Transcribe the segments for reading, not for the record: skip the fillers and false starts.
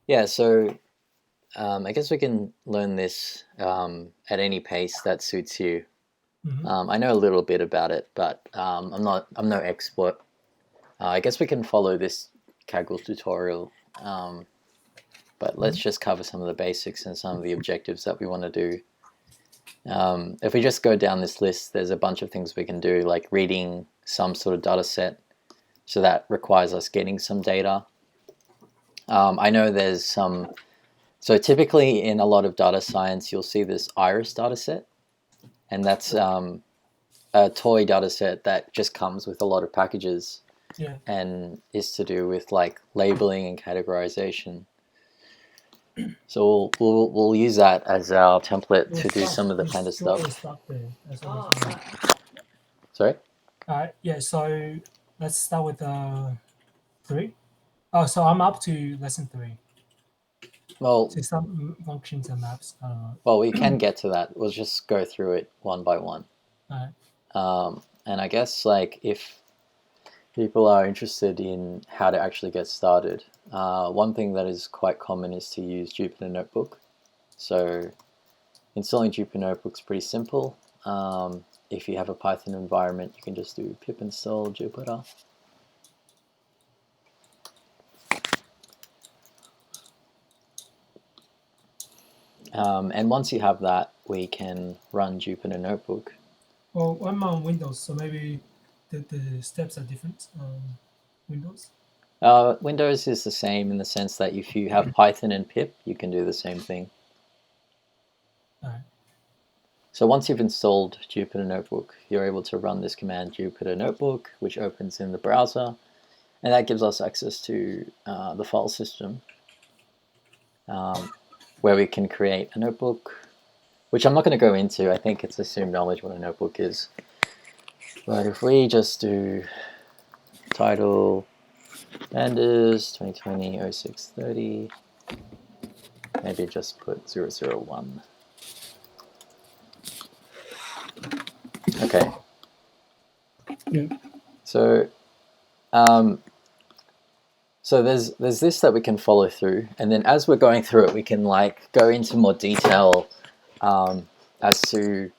Yeah, so I guess we can learn this at any pace that suits you. Hmm. I know a little bit about it, but I'm no expert. I guess we can follow this Kaggle tutorial, but let's Hmm. just cover some of the basics and some of the objectives that we want to do. If we just go down this list, there's a bunch of things we can do, like reading some sort of data set. So that requires us getting some data. I know there's some. So typically in a lot of data science, you'll see this iris data set, and that's a toy data set that just comes with a lot of packages Yeah. and is to do with like labeling and categorization. So we'll use that as our template We'll to do start. some of the Panda You want to stuff. start there as well as me. Sorry? Yeah. So let's start with three. Oh, so I'm up to lesson three. Well, System functions and maps. well, we can get to that. We'll just go through it one by one. Uh, And I guess like if people are interested in how to actually get started, one thing that is quite common is to use Jupyter Notebook. So installing Jupyter Notebook is pretty simple. If you have a Python environment, you can just do pip install Jupyter. And once you have that, we can run Jupyter Notebook. well, I'm on Windows, so maybe the steps are different on Windows. Windows is the same in the sense that if you have Python and pip, you can do the same thing. Uh, So once you've installed Jupyter Notebook, you're able to run this command Jupyter Notebook, which opens in the browser, and that gives us access to the file system, where we can create a notebook, which I'm not going to go into. I think it's assumed knowledge what a notebook is. But if we just do title Pandas 2020 0630, maybe just put 001. Okay, yeah. so um, so there's this that we can follow through, and then as we're going through it, we can like go into more detail as to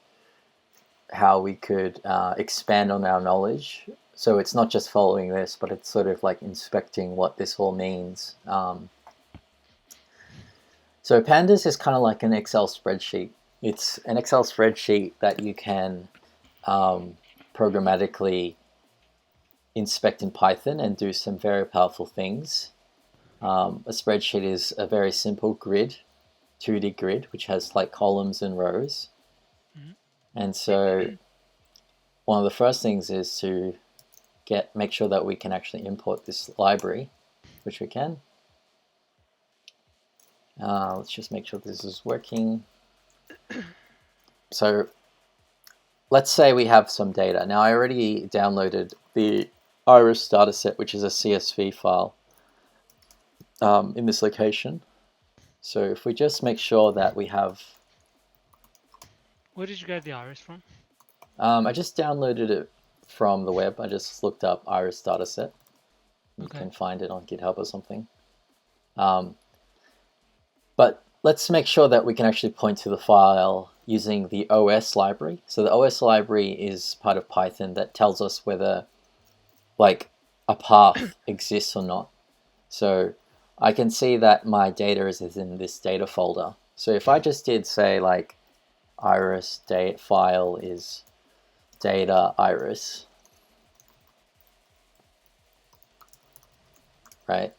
how we could expand on our knowledge. So it's not just following this, but it's sort of like inspecting what this all means. So Pandas is kind of like an Excel spreadsheet. It's an Excel spreadsheet that you can programmatically inspect in Python and do some very powerful things. A spreadsheet is a very simple grid, 2D grid, which has like columns and rows. Mhm. And so one of the first things is to make sure that we can actually import this library, which we can. Let's just make sure this is working. So let's say we have some data. Now I already downloaded the iris dataset, which is a CSV file in this location. So if we just make sure that we have, Where did you get the iris from? I just downloaded it from the web. I just looked up iris dataset. You Okay. can find it on GitHub or something. But let's make sure that we can actually point to the file using the OS library. So the OS library is part of Python that tells us whether like a path exists or not. So I can see that my data is in this data folder. So if I just did say like iris date file is data iris, right?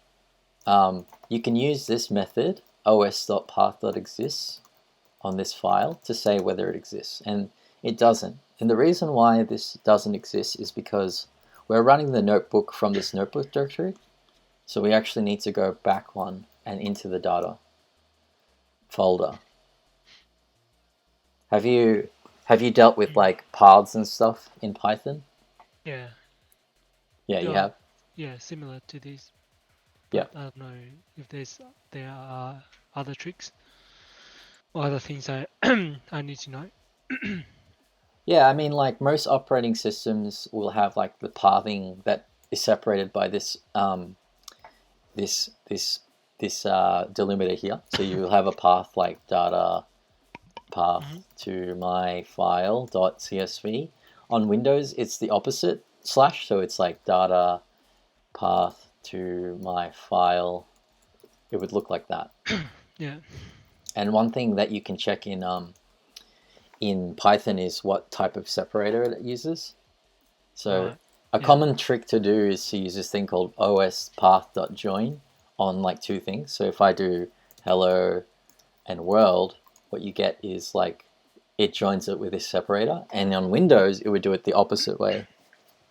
You can use this method os.path.exists on this file to say whether it exists, and it doesn't. And the reason why this doesn't exist is because we're running the notebook from this notebook directory, so we actually need to go back one and into the data folder. Have you dealt with like paths and stuff in Python? Yeah. Yeah, you Yeah. have. Yeah. Similar to this, Yeah. but I don't know if there are other tricks or other things I I need to know. Yeah, I mean, like most operating systems will have like the pathing that is separated by this this delimiter here. So you'll have a path like data path to my file .csv. On Windows, it's the opposite slash, so it's like data path to my file. It would look like that. Yeah. And one thing that you can check in Python is what type of separator it uses. So Right. a common trick to do is to use this thing called ospath.join on like two things. So if I do hello and world, what you get is like it joins it with this separator, and on Windows it would do it the opposite way.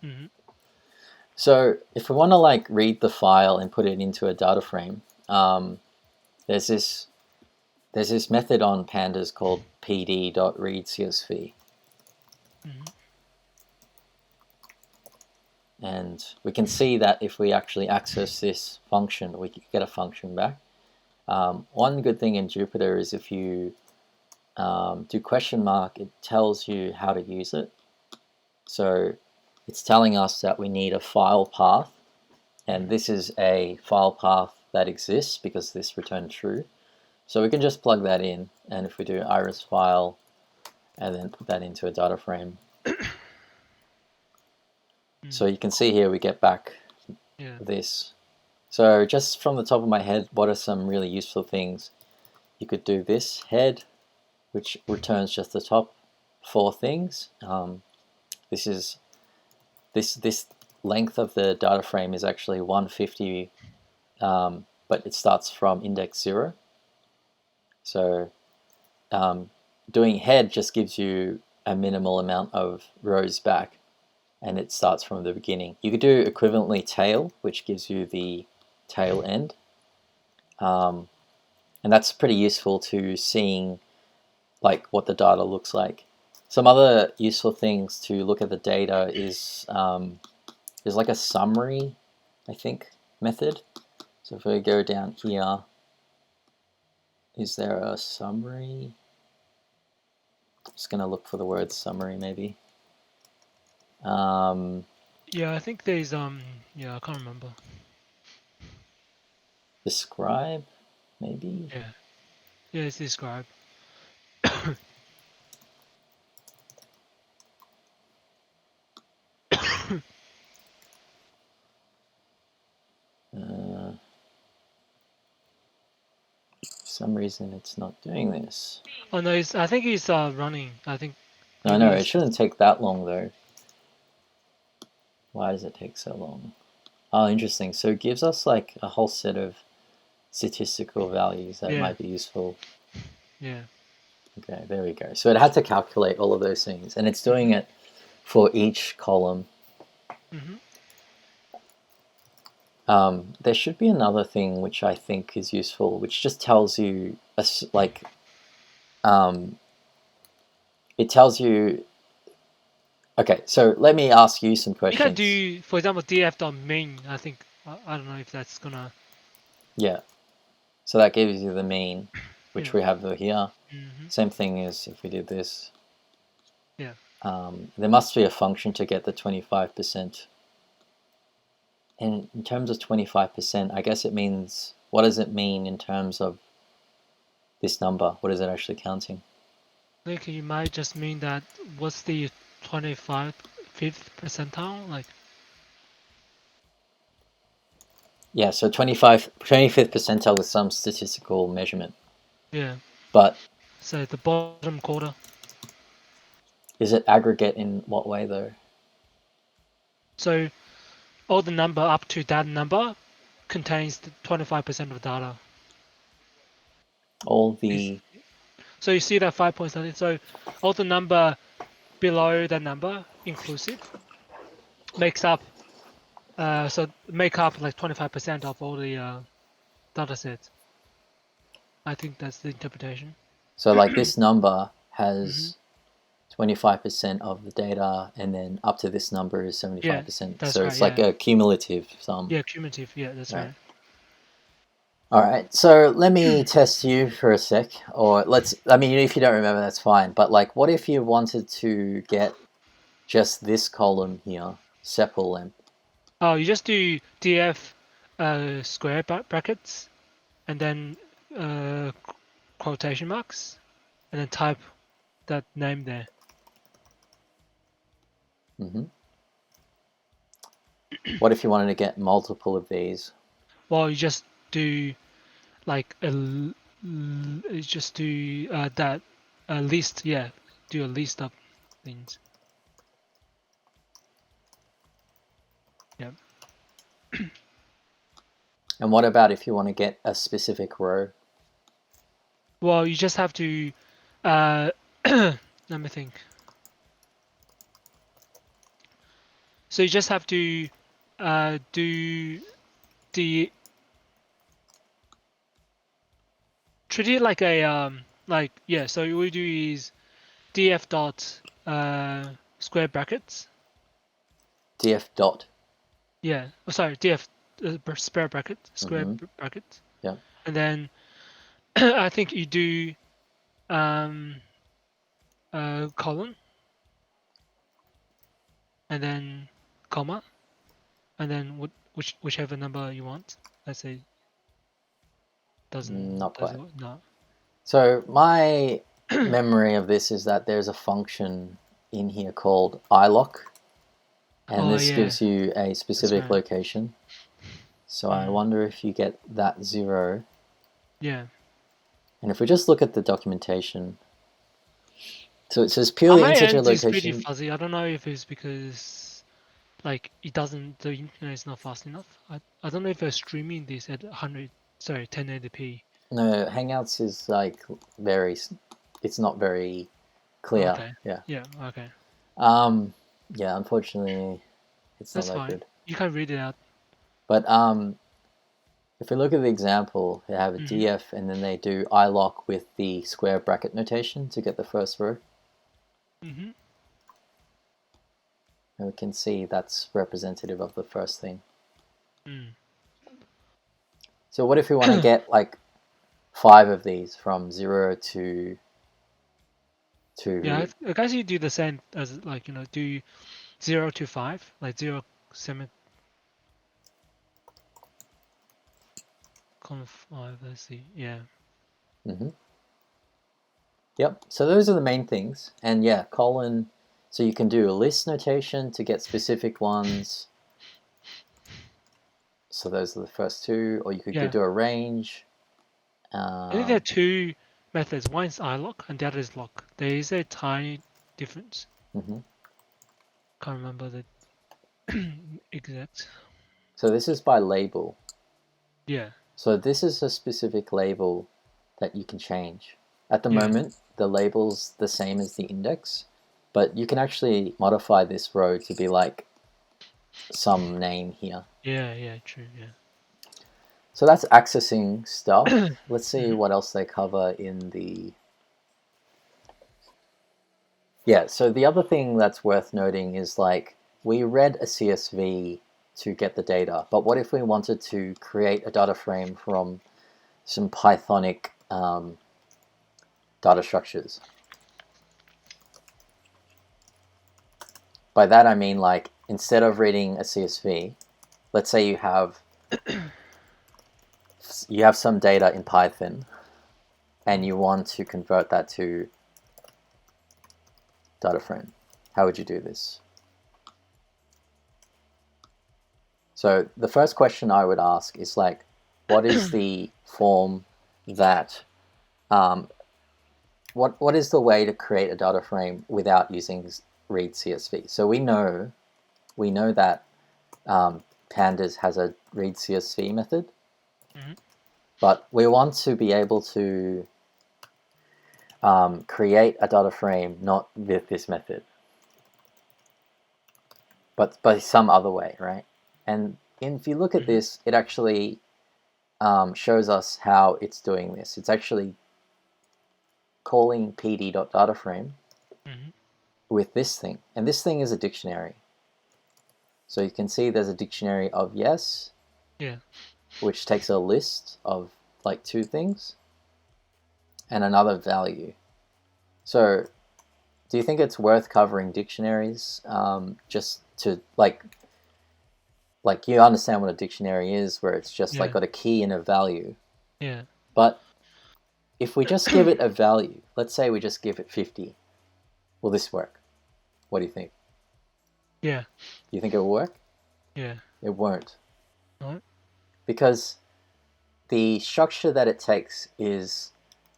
Mm-hmm. So if we want to like read the file and put it into a data frame, there's this method on Pandas called pd.readcsv. Mm-hmm. And we can see that if we actually access this function, we get a function back. One good thing in Jupyter is if you do question mark, it tells you how to use it. So it's telling us that we need a file path, and this is a file path that exists because this returned true. So we can just plug that in, and if we do iris file and then put that into a data frame, so you can see here we get back this. So just from the top of my head, what are some really useful things? You could do this head, which returns just the top 4 things. This length of the data frame is actually 150, but it starts from index 0. So doing head just gives you a minimal amount of rows back, and it starts from the beginning. You could do equivalently tail, which gives you the tail end. And that's pretty useful to seeing like what the data looks like. Some other useful things to look at the data is there's like a summary, I think, method. So if we go down here, is there a summary? Just going to look for the word summary maybe. Yeah, I think there's yeah, I can't remember. Describe, maybe? Yeah. Yeah, it's describe. For some reason it's not doing this. Oh no, I think it's running. I think. No, no, it shouldn't take that long though. Why does it take so long? Oh, interesting. So it gives us like a whole set of statistical values that might be useful. Yeah. Okay, there we go. So it had to calculate all of those things, and it's doing it for each column. There should be another thing which I think is useful, which just tells you, it tells you. Okay, so let me ask you some questions. You can do, for example, df.main. I think I don't know if that's gonna. Yeah. So that gives you the mean, which we have over here. Same thing as if we did this. Yeah. There must be a function to get the 25%. And in terms of 25%, I guess it means, what does it mean in terms of this number? What is it actually counting? I think you might just mean that what's the 25th percentile like? Yeah, so 25th percentile with some statistical measurement. Yeah. But so the bottom quarter. Is it aggregate in what way though? So all the number up to that number contains 25% of data. All the. So you see that 5.something. So all the number below that number, inclusive, makes up. Make up like 25% of all the data sets. I think that's the interpretation. So like this number has 25% of the data, and then up to this number is 75%. That's so right, it's like a cumulative sum. Yeah, cumulative. Yeah, that's right. All right, so let me test you for a sec, or I mean, if you don't remember, that's fine. But like, what if you wanted to get just this column here, sepal length? Oh, you just do df square brackets, and then quotation marks, and then type that name there. Mm-hmm. What if you wanted to get multiple of these? Well, you just do like just do that list. Yeah, do a list of things. Yeah. And what about if you want to get a specific row? Well, you just have to. Let me think. So you just have to do the treat it like a like yeah. So what we do is df dot square brackets. df dot. Yeah. Oh, sorry, df square bracket bracket. Yeah. And then I think you do colon, and then comma, and then whichever number you want. Let's say Not quite. No. So my memory of this is that there's a function in here called iloc, and Oh, this yeah. gives you a specific right. location. So I wonder if you get that 0. Yeah. And if we just look at the documentation, so it says purely My integer end is pretty location. fuzzy. I don't know if it's because like it doesn't, the internet is not fast enough. I don't know if they're streaming this at 1080p. No, Hangouts is like it's not very clear. Okay. Yeah. Yeah. Okay. Yeah, unfortunately, it's not That's that fine. good. You can read it out. But if we look at the example, they have a df and then they do iloc with the square bracket notation to get the first row. Mm-hmm. And we can see that's representative of the first thing. So what if we want to get like 5 of these from 0 to Yeah, I guess you do the same as like do 0 to 5, like 0 7 5. Let's see. Yeah. Yep, so those are the main things. And yeah, colon, so you can do a list notation to get specific ones. So those are the first 2, or you could do a range. I think there are 2 methods. One is iloc and the other is loc. There is a tiny difference. Can't remember the exact. So this is by label. Yeah. So this is a specific label that you can change. At the moment, the label's the same as the index, but you can actually modify this row to be like some name here. Yeah, true, yeah. So that's accessing stuff. Let's see what else they cover in the... Yeah, so the other thing that's worth noting is like, we read a CSV to get the data, but what if we wanted to create a data frame from some Pythonic data structures? By that I mean like, instead of reading a CSV, let's say you have some data in Python and you want to convert that to data frame. How would you do this? So the first question I would ask is like, what is the form that what is the way to create a data frame without using read CSV? So we know that Pandas has a read CSV method, but we want to be able to create a data frame not with this method, but by some other way, right? And if you look at this, it actually shows us how it's doing this. It's actually calling pd.dataframe with this thing, and this thing is a dictionary. So you can see there's a dictionary of yes, which takes a list of like 2 things, and another value. So do you think it's worth covering dictionaries just to like you understand what a dictionary is, where it's just like got a key and a value? Yeah. But if we just give it a value, let's say we just give it 50, will this work? What do you think? Yeah. You think it will work? Yeah. It won't. No. Because the structure that it takes is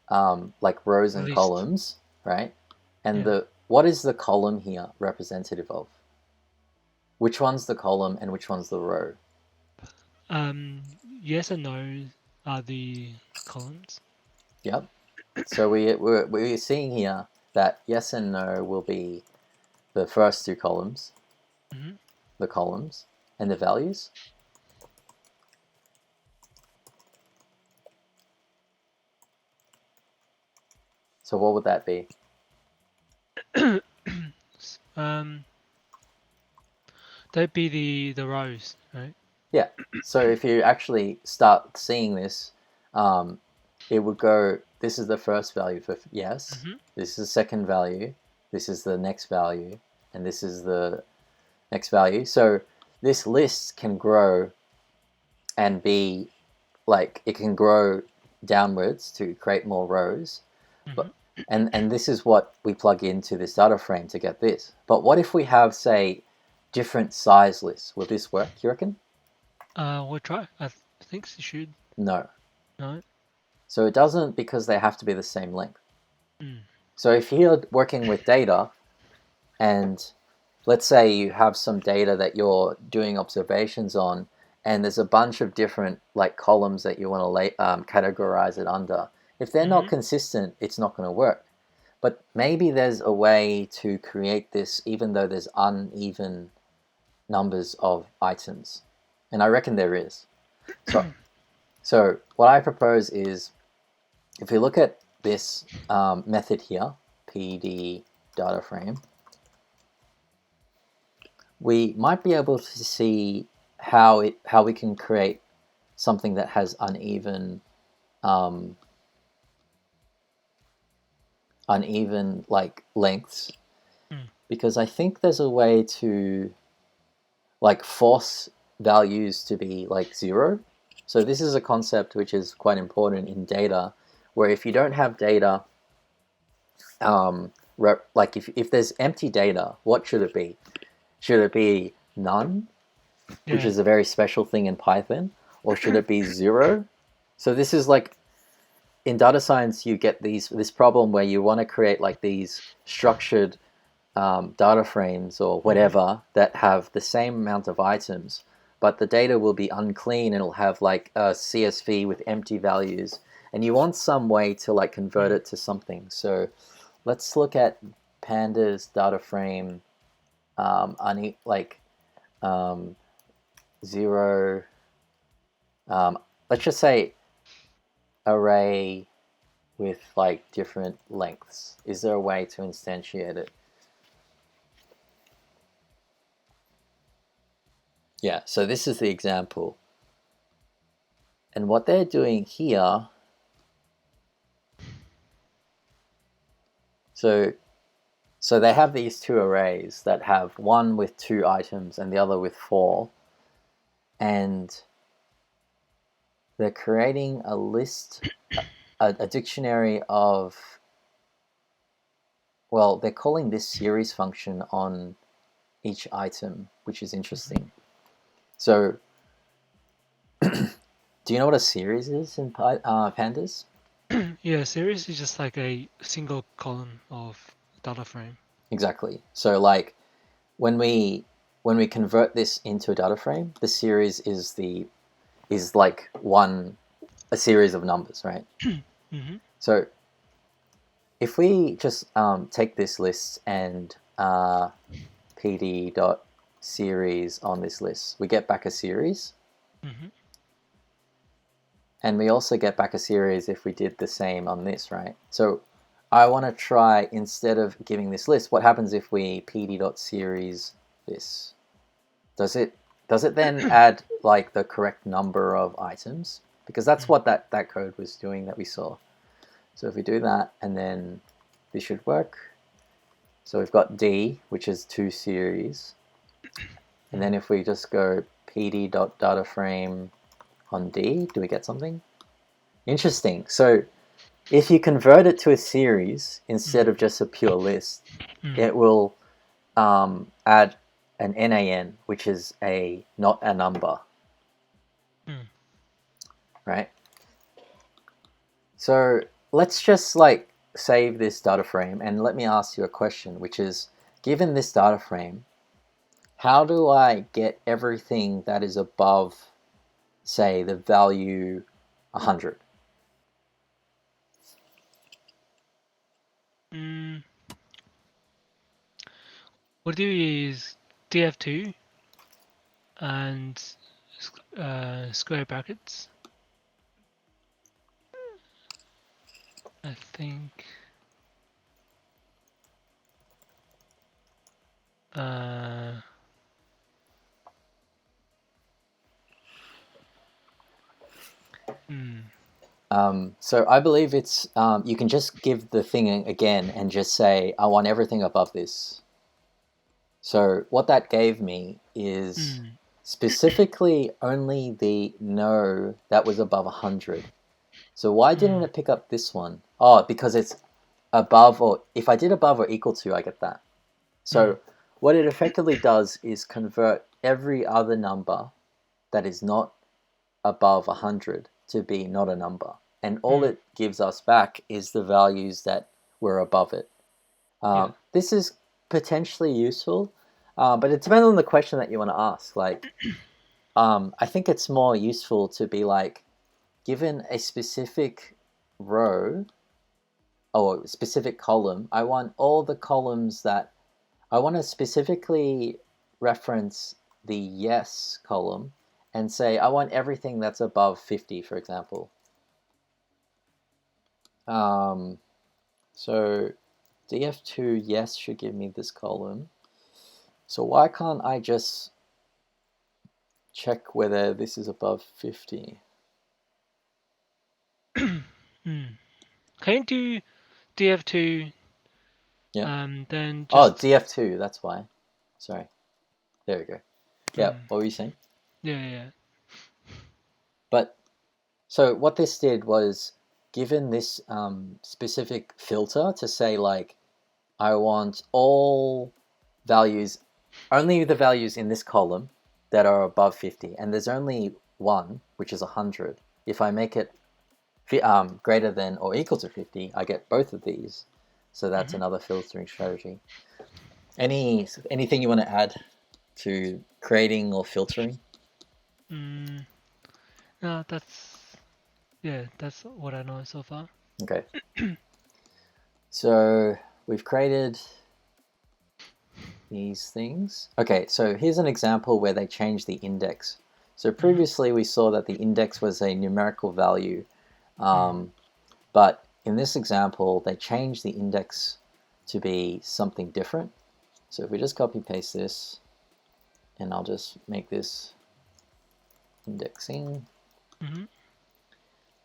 like rows and List. columns, right? And Yeah. what is the column here representative of? Which one's the column and which one's the row? Yes and no are the columns. Yep. So we're seeing here that yes and no will be the first two columns, Mm-hmm. the columns, and the values. So what would that be? That'd be the rows, right? Yeah. So if you actually start seeing this, it would go, this is the first value for yes, Mm-hmm. this is the second value, this is the next value, and this is the next value. So this list can grow and be like, it can grow downwards to create more rows. Mm-hmm. But and this is what we plug into this data frame to get this. But what if we have, say, different size lists? Will this work, you reckon? We'll try. I think it should. No. No. So it doesn't, because they have to be the same length. Mm. So if you're working with data, and let's say you have some data that you're doing observations on, and there's a bunch of different like columns that you want to categorize it under. If they're not consistent, it's not going to work. But maybe there's a way to create this even though there's uneven numbers of items. And I reckon there is. So what I propose is, if we look at this method here, PD data frame, we might be able to see how we can create something that has uneven like lengths, because I think there's a way to like force values to be like 0. So this is a concept which is quite important in data, where if you don't have data, like if there's empty data, what should it be? Should it be none, which is a very special thing in Python, or should it be 0? So this is like, in data science, you get this problem where you want to create like these structured data frames or whatever that have the same amount of items, but the data will be unclean and it'll have like a CSV with empty values, and you want some way to like convert it to something. So let's look at Pandas data frame, zero. Let's just say array with like different lengths. Is there a way to instantiate it? Yeah, so this is the example. And what they're doing here, so they have these two arrays that have one with 2 items and the other with 4. And they're creating a list, a dictionary of, well, they're calling this series function on each item, which is interesting. So do you know what a series is in Pandas? Yeah, series is just like a single column of data frame. Exactly. So like when we convert this into a data frame, the series is like a series of numbers, right? So if we just take this list and pd.series on this list, we get back a series. And we also get back a series if we did the same on this, right? So I want to try, instead of giving this list, what happens if we pd.series this? Does it then add like the correct number of items? Because that's what that code was doing that we saw. So if we do that, and then this should work. So we've got D, which is 2 series. And then if we just go pd.dataframe on D, do we get something? Interesting. So if you convert it to a series instead of just a pure list, it will add an NaN, which is not a number, right? So let's just like save this data frame and let me ask you a question, which is, given this data frame, how do I get everything that is above, say, the value 100? What do you use? df2 and square brackets. I think. So I believe it's you can just give the thing again and just say, I want everything above this. So what that gave me is specifically only the no that was above 100. So why didn't it pick up this one? Oh, because it's above, or if I did above or equal to, I get that. So what it effectively does is convert every other number that is not above 100 to be not a number. And all it gives us back is the values that were above it. This is potentially useful, but it depends on the question that you want to ask. Like, I think it's more useful to be like, given a specific row or specific column, I want all the columns that I want to specifically reference the yes column and say I want everything that's above 50, for example. So df2 yes should give me this column. So why can't I just check whether this is above 50? Can you do df2? Yeah. Then Oh, just df2. That's why. Sorry. There we go. Yeah. What were you saying? yeah. But so what this did was, given this specific filter to say like, I want all values, only the values in this column that are above 50, and there's only one, which is 100. If I make it greater than or equal to 50, I get both of these. So that's another filtering strategy. Anything you want to add to creating or filtering? No, that's what I know so far. Okay. So we've created these things. Okay, so here's an example where they changed the index. So previously we saw that the index was a numerical value, but in this example they changed the index to be something different. So if we just copy paste this, and I'll just make this indexing.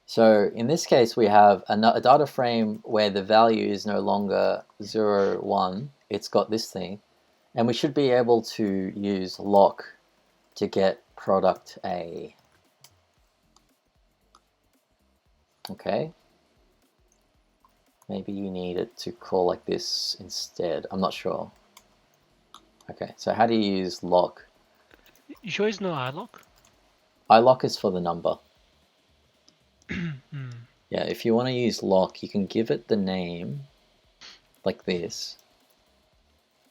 So in this case we have a data frame where the value is no longer 0, 1, it's got this thing. And we should be able to use lock to get product A. Okay. Maybe you need it to call like this instead. I'm not sure. Okay, so how do you use lock? You sure it's no iLock? iLock is for the number. Yeah, if you want to use lock, you can give it the name like this.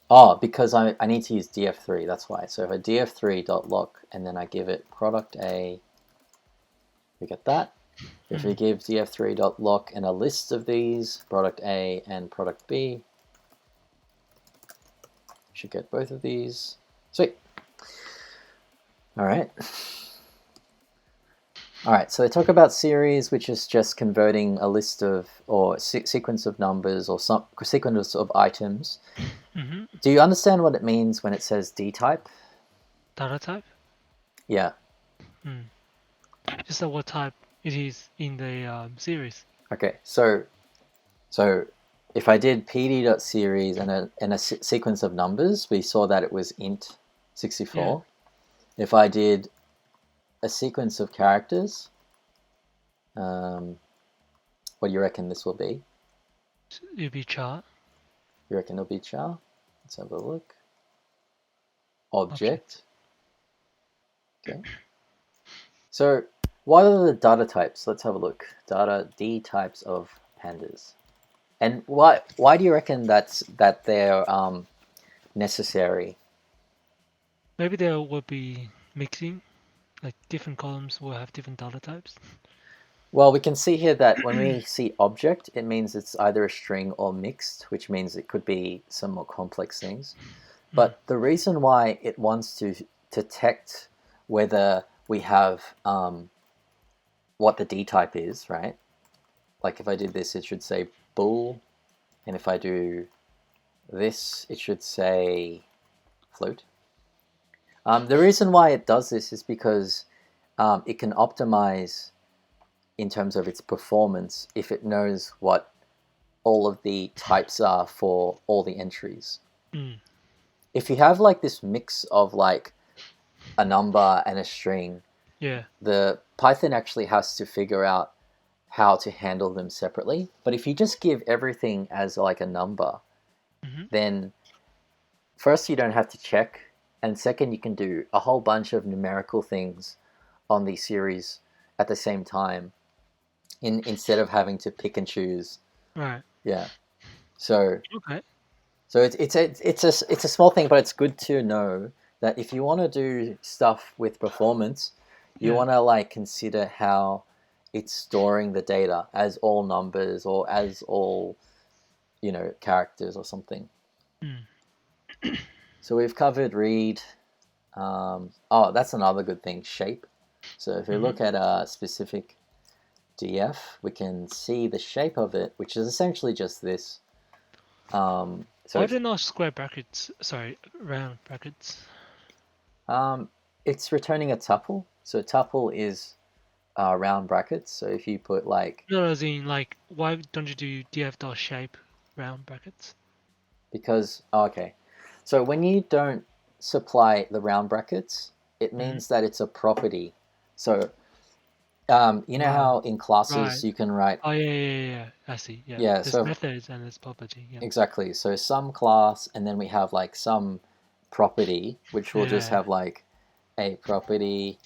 Oh, because I need to use df3, that's why. So if I df3.lock and then I give it product A, we get that. If we give df3.lock and a list of these, product A and product B, should get both of these. Sweet. All right. All right, so they talk about series, which is just converting a list of, or sequence of numbers, or some sequence of items. Do you understand what it means when it says D-type? Data type? Yeah. Just what type it is in the series. Okay, so if I did pd.series and a sequence of numbers, we saw that it was int 64. Yeah. If I did a sequence of characters, What do you reckon this will be? It'll be char. You reckon it'll be char? Let's have a look. Object. Okay. So what are the data types? Let's have a look. Data D types of pandas. And why do you reckon that they're necessary? Maybe there will be mixing, like different columns will have different data types. Well, we can see here that when we see object, it means it's either a string or mixed, which means it could be some more complex things. But the reason why it wants to detect whether we have what the D type is, right? Like if I did this, it should say bool, and if I do this, it should say float. The reason why it does this is because it can optimize in terms of its performance if it knows what all of the types are for all the entries. If you have like this mix of like a number and a string, the Python actually has to figure out how to handle them separately. But if you just give everything as like a number, then first you don't have to check, and second you can do a whole bunch of numerical things on the series at the same time instead of having to pick and choose. Right. Yeah. So Okay. So it's a small thing, but it's good to know that if you want to do stuff with performance, you want to like consider how it's storing the data as all numbers or as all, you know, characters or something. So we've covered read. Oh, that's another good thing, shape. So if we look at a specific DF, we can see the shape of it, which is essentially just this. So why do not square brackets? Sorry, round brackets. It's returning a tuple. So tuple is round brackets. So if you put like No, as in like, why don't you do df.shape round brackets? Because okay, so when you don't supply the round brackets, it means that it's a property. So you know how in classes you can write. Oh yeah. I see. Yeah. Yeah. There's So methods and there's property. Yeah. exactly. So some class, and then we have like some property, which will just have like a property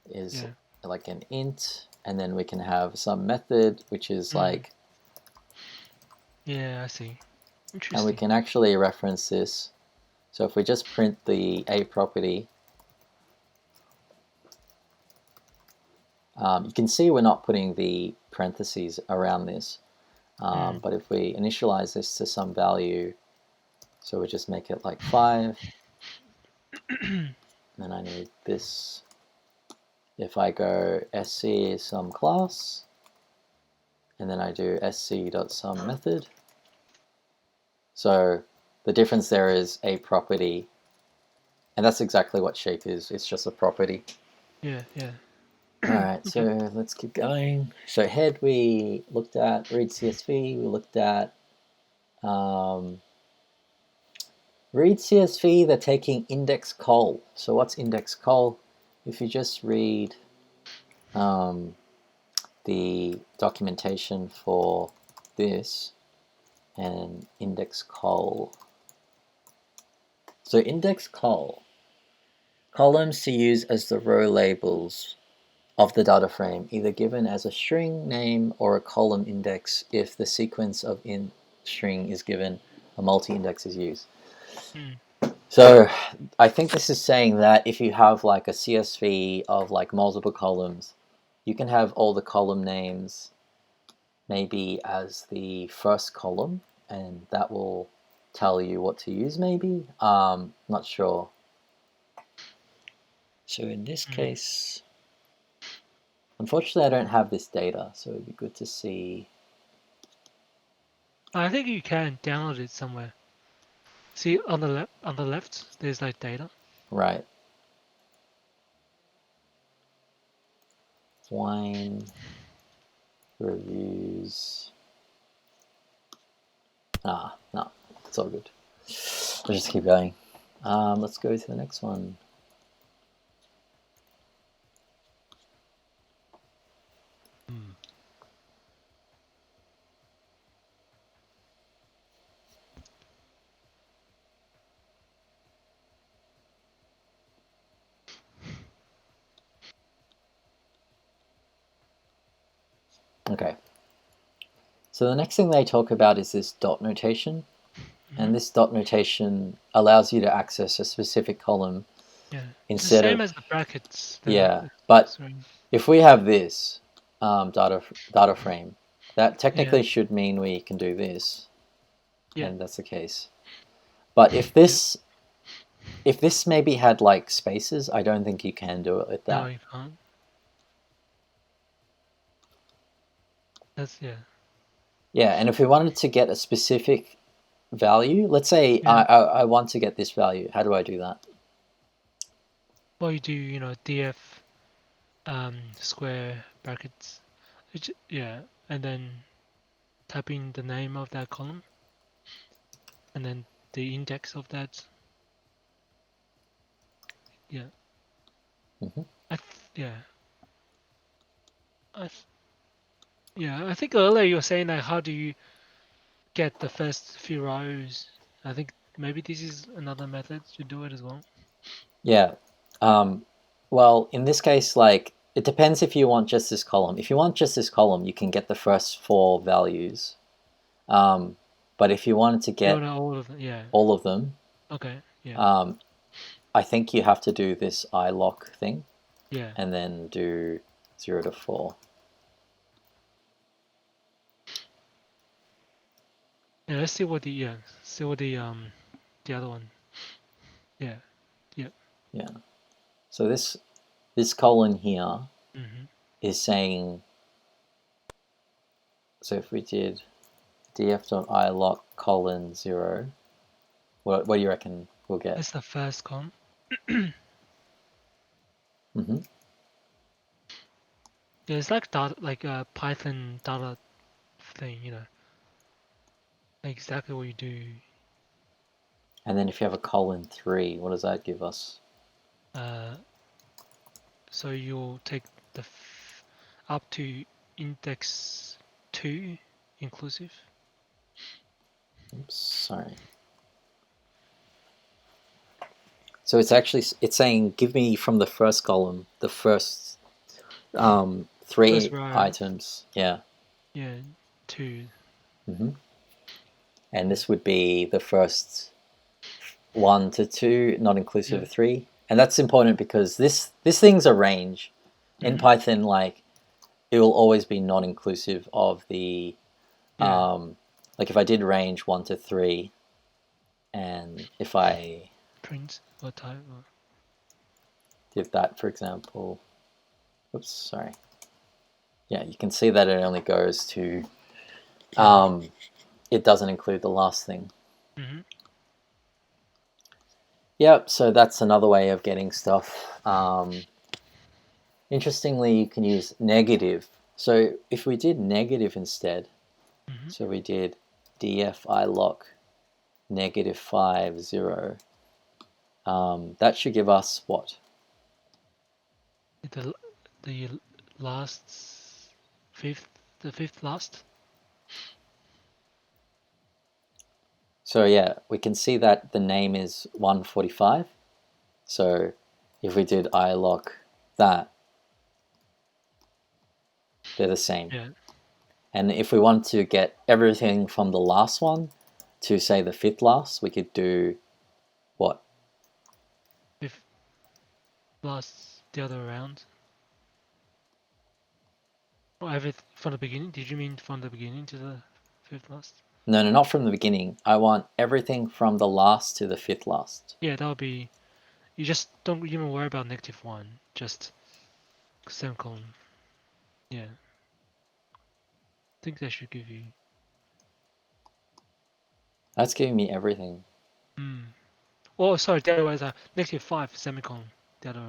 is like an int, and then we can have some method, which is like. Yeah, I see. Interesting. And we can actually reference this. So if we just print the a property, you can see we're not putting the parentheses around this. But if we initialize this to some value, so we just make it like 5, then I need this. If I go sc some class, and then I do sc.some method. So the difference there is a property, and that's exactly what shape is. It's just a property. Yeah. Alright, so let's keep going. So head we looked at, read CSV, we looked at read CSV, they're taking index col. So what's index col? If you just read the documentation for this and index col. So index col, columns to use as the row labels of the data frame, either given as a string name or a column index if the sequence of in string is given, a multi-index is used. So I think this is saying that if you have like a CSV of like multiple columns, you can have all the column names maybe as the first column, and that will tell you what to use maybe. Not sure. So in this case, unfortunately I don't have this data, so it'd be good to see. I think you can download it somewhere. See on the left, there's like data. Right. Wine reviews. No, it's all good. We'll just keep going. Let's go to the next one. Okay. So the next thing they talk about is this dot notation. And this dot notation allows you to access a specific column Yeah. It's the instead same of... as the brackets. Yeah, but Sorry. if we have this data frame, that technically Yeah. should mean we can do this, Yeah. and that's the case. But if this maybe had like spaces, I don't think you can do it with No, that. you can't. That's Yeah, and if we wanted to get a specific value, let's say Yeah. I want to get this value. How do I do that? Well, you do df square brackets. Yeah, and then type in the name of that column, and then the index of that. Yeah. Mhm. Yeah. I think earlier you were saying like how do you get the first few rows? I think maybe this is another method to do it as well. Yeah. Well, in this case, like, it depends if you want just this column. If you want just this column, you can get the first 4 values. But if you wanted to get All of them, yeah. all of them, Okay, yeah. I think you have to do this iLock thing Yeah. and then do 0 to 4. Yeah, let's see what the the other one. Yeah. Yeah. So this colon here Mm-hmm. is saying, so if we did df.ilock colon 0, what do you reckon we'll get? That's the first column. Mm-hmm. Yeah, it's like a Python data thing, like exactly what you do. And then if you have a colon 3, what does that give us? So you'll take the up to index 2 inclusive. Oops, sorry. So it's saying give me from the first column the first 3 First row. items. Yeah. Yeah, 2. Mm-hmm. And this would be the first 1 to 2, not inclusive Yeah. of 3. And that's important because this thing's a range. In Mhm. Python, like, it will always be not inclusive of the Yeah. like if I did range 1 to 3, and if I Print or type. Or... did that, for example, oops, sorry. Yeah, you can see that it only goes to it doesn't include the last thing. Mm-hmm. Yep, so that's another way of getting stuff. Interestingly, you can use negative. So if we did negative instead, Mm-hmm. so we did df ilock -5 0, that should give us what? The last the fifth last. So yeah, we can see that the name is 145. So if we did ilock that, they're the same. Yeah. And if we want to get everything from the last one to say the 5th last, we could do what? Fifth last the other way around. Or everything from the beginning? Did you mean from the beginning to the fifth last? No, not from the beginning. I want everything from the last to the 5th last. Yeah, that would be. You just don't even worry about -1. Just semicolon. Yeah. I think that should give you. That's giving me everything. Oh, sorry, the other way is -5 semicolon. The other way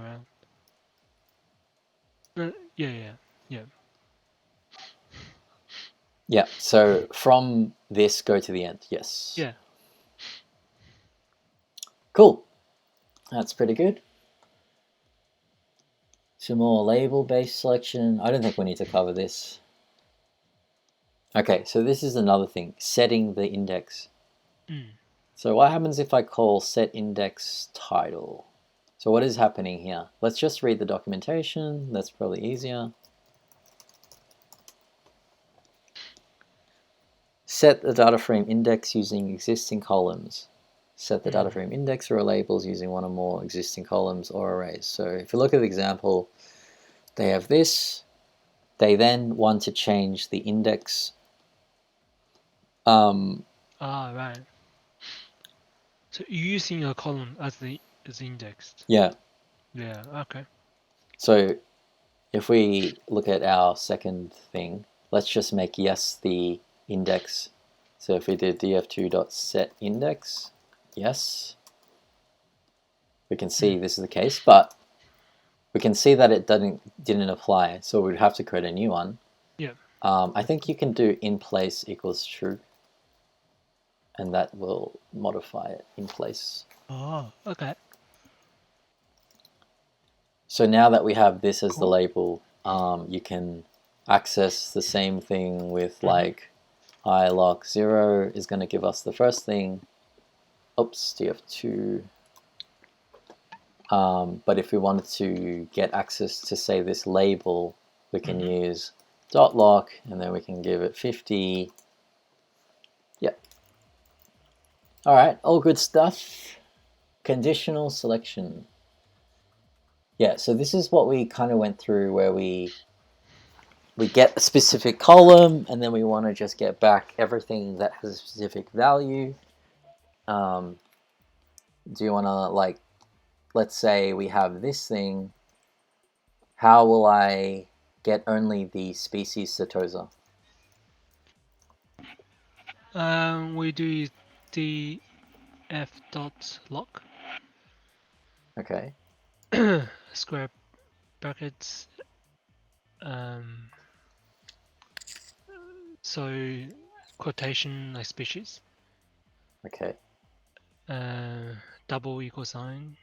around. Yeah. Yeah, so from this, go to the end. Yes. Yeah. Cool. That's pretty good. Some more label-based selection. I don't think we need to cover this. Okay, so this is another thing, setting the index. So what happens if I call set index title? So what is happening here? Let's just read the documentation. That's probably easier. set the data frame index using existing columns. Set the data frame index row labels using one or more existing columns or arrays. So if you look at the example, they have this. They then want to change the index. Right. So you're using a column as indexed. Yeah. Yeah. Okay. So if we look at our second thing, let's just make yes the index. So if we did df2.setIndex, yes, we can see this is the case, but we can see that it didn't apply, so we'd have to create a new one. Yeah. I think you can do in place equals true, and that will modify it in place. Oh, okay. So now that we have this as the Cool. label, you can access the same thing with like ilock0 is going to give us the first thing. Oops, df2. But if we wanted to get access to, say, this label, we can use .lock, and then we can give it 50. Yep. All right, all good stuff. Conditional selection. Yeah, so this is what we kind of went through, where we get a specific column, and then we want to just get back everything that has a specific value. Do you want to, like, let's say we have this thing. How will I get only the species Setosa? We do df.lock. Okay. Square brackets. So quotation like species. Okay. Double equal sign.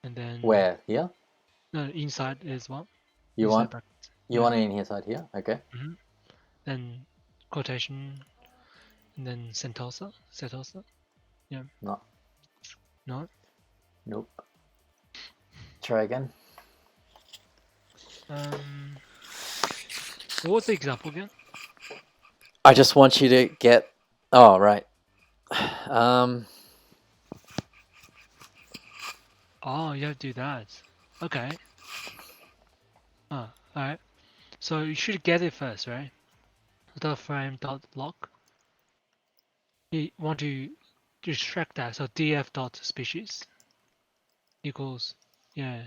And then Where? Here? no, inside as well. You inside want brackets. you want it in here side here? Okay. Then quotation, and then Setosa. Yeah. No. No. Nope. Try again. What was the example again? I just want you to get. Oh, right. Oh, you have to do that. Okay. Alright. So you should get it first, right? The frame dot lock. You want to extract that. So df dot species equals Yeah.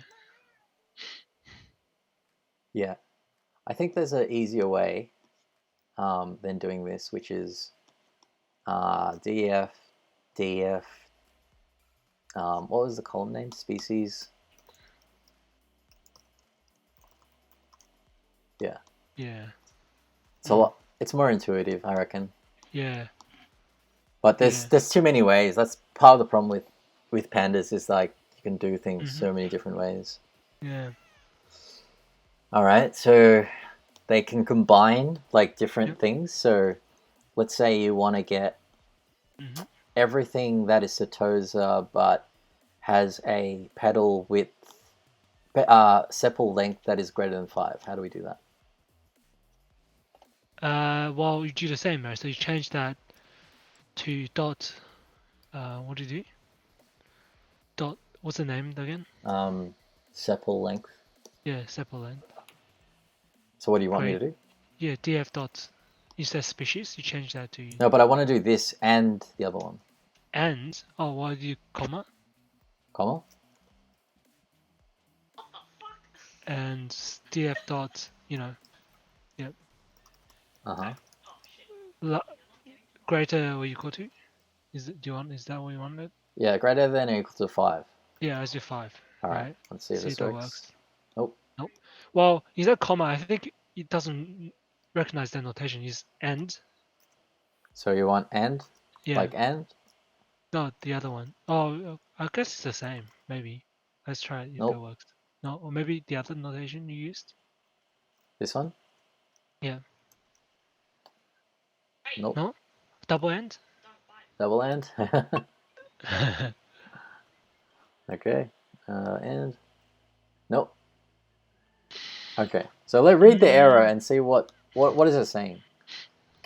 I think there's an easier way than doing this, which is df. What was the column name? Species. Yeah. Yeah. So it's more intuitive, I reckon. Yeah. But there's too many ways. That's part of the problem with pandas, is like you can do things so many different ways. Yeah. All right, so they can combine like different things. So let's say you want to get everything that is Setosa but has a petal width, sepal length that is greater than 5. How do we do that? Well, you do the same, right? So you change that to dot. What do you do? Dot. What's the name again? Sepal length. Yeah, sepal length. So what do you want me to do? Yeah, df dot. Instead of species, you change that to. No, but I want to do this and the other one. And why do you comma? Comma. And df dot. Yep. Greater or equal to? Is that what you wanted? Yeah, greater than or equal to 5. Yeah, as your 5. All right. Let's see if this works. Nope. Well, instead of comma, I think it doesn't recognize that notation. Is and. So you want and? Yeah. Like and? No, the other one. Oh, I guess it's the same. Maybe. Let's try it if that works. No, or maybe the other notation you used. This one? Yeah. Nope. No? Double end? Double and? Okay. And? Nope. Okay. So let's read the error and see what is it saying.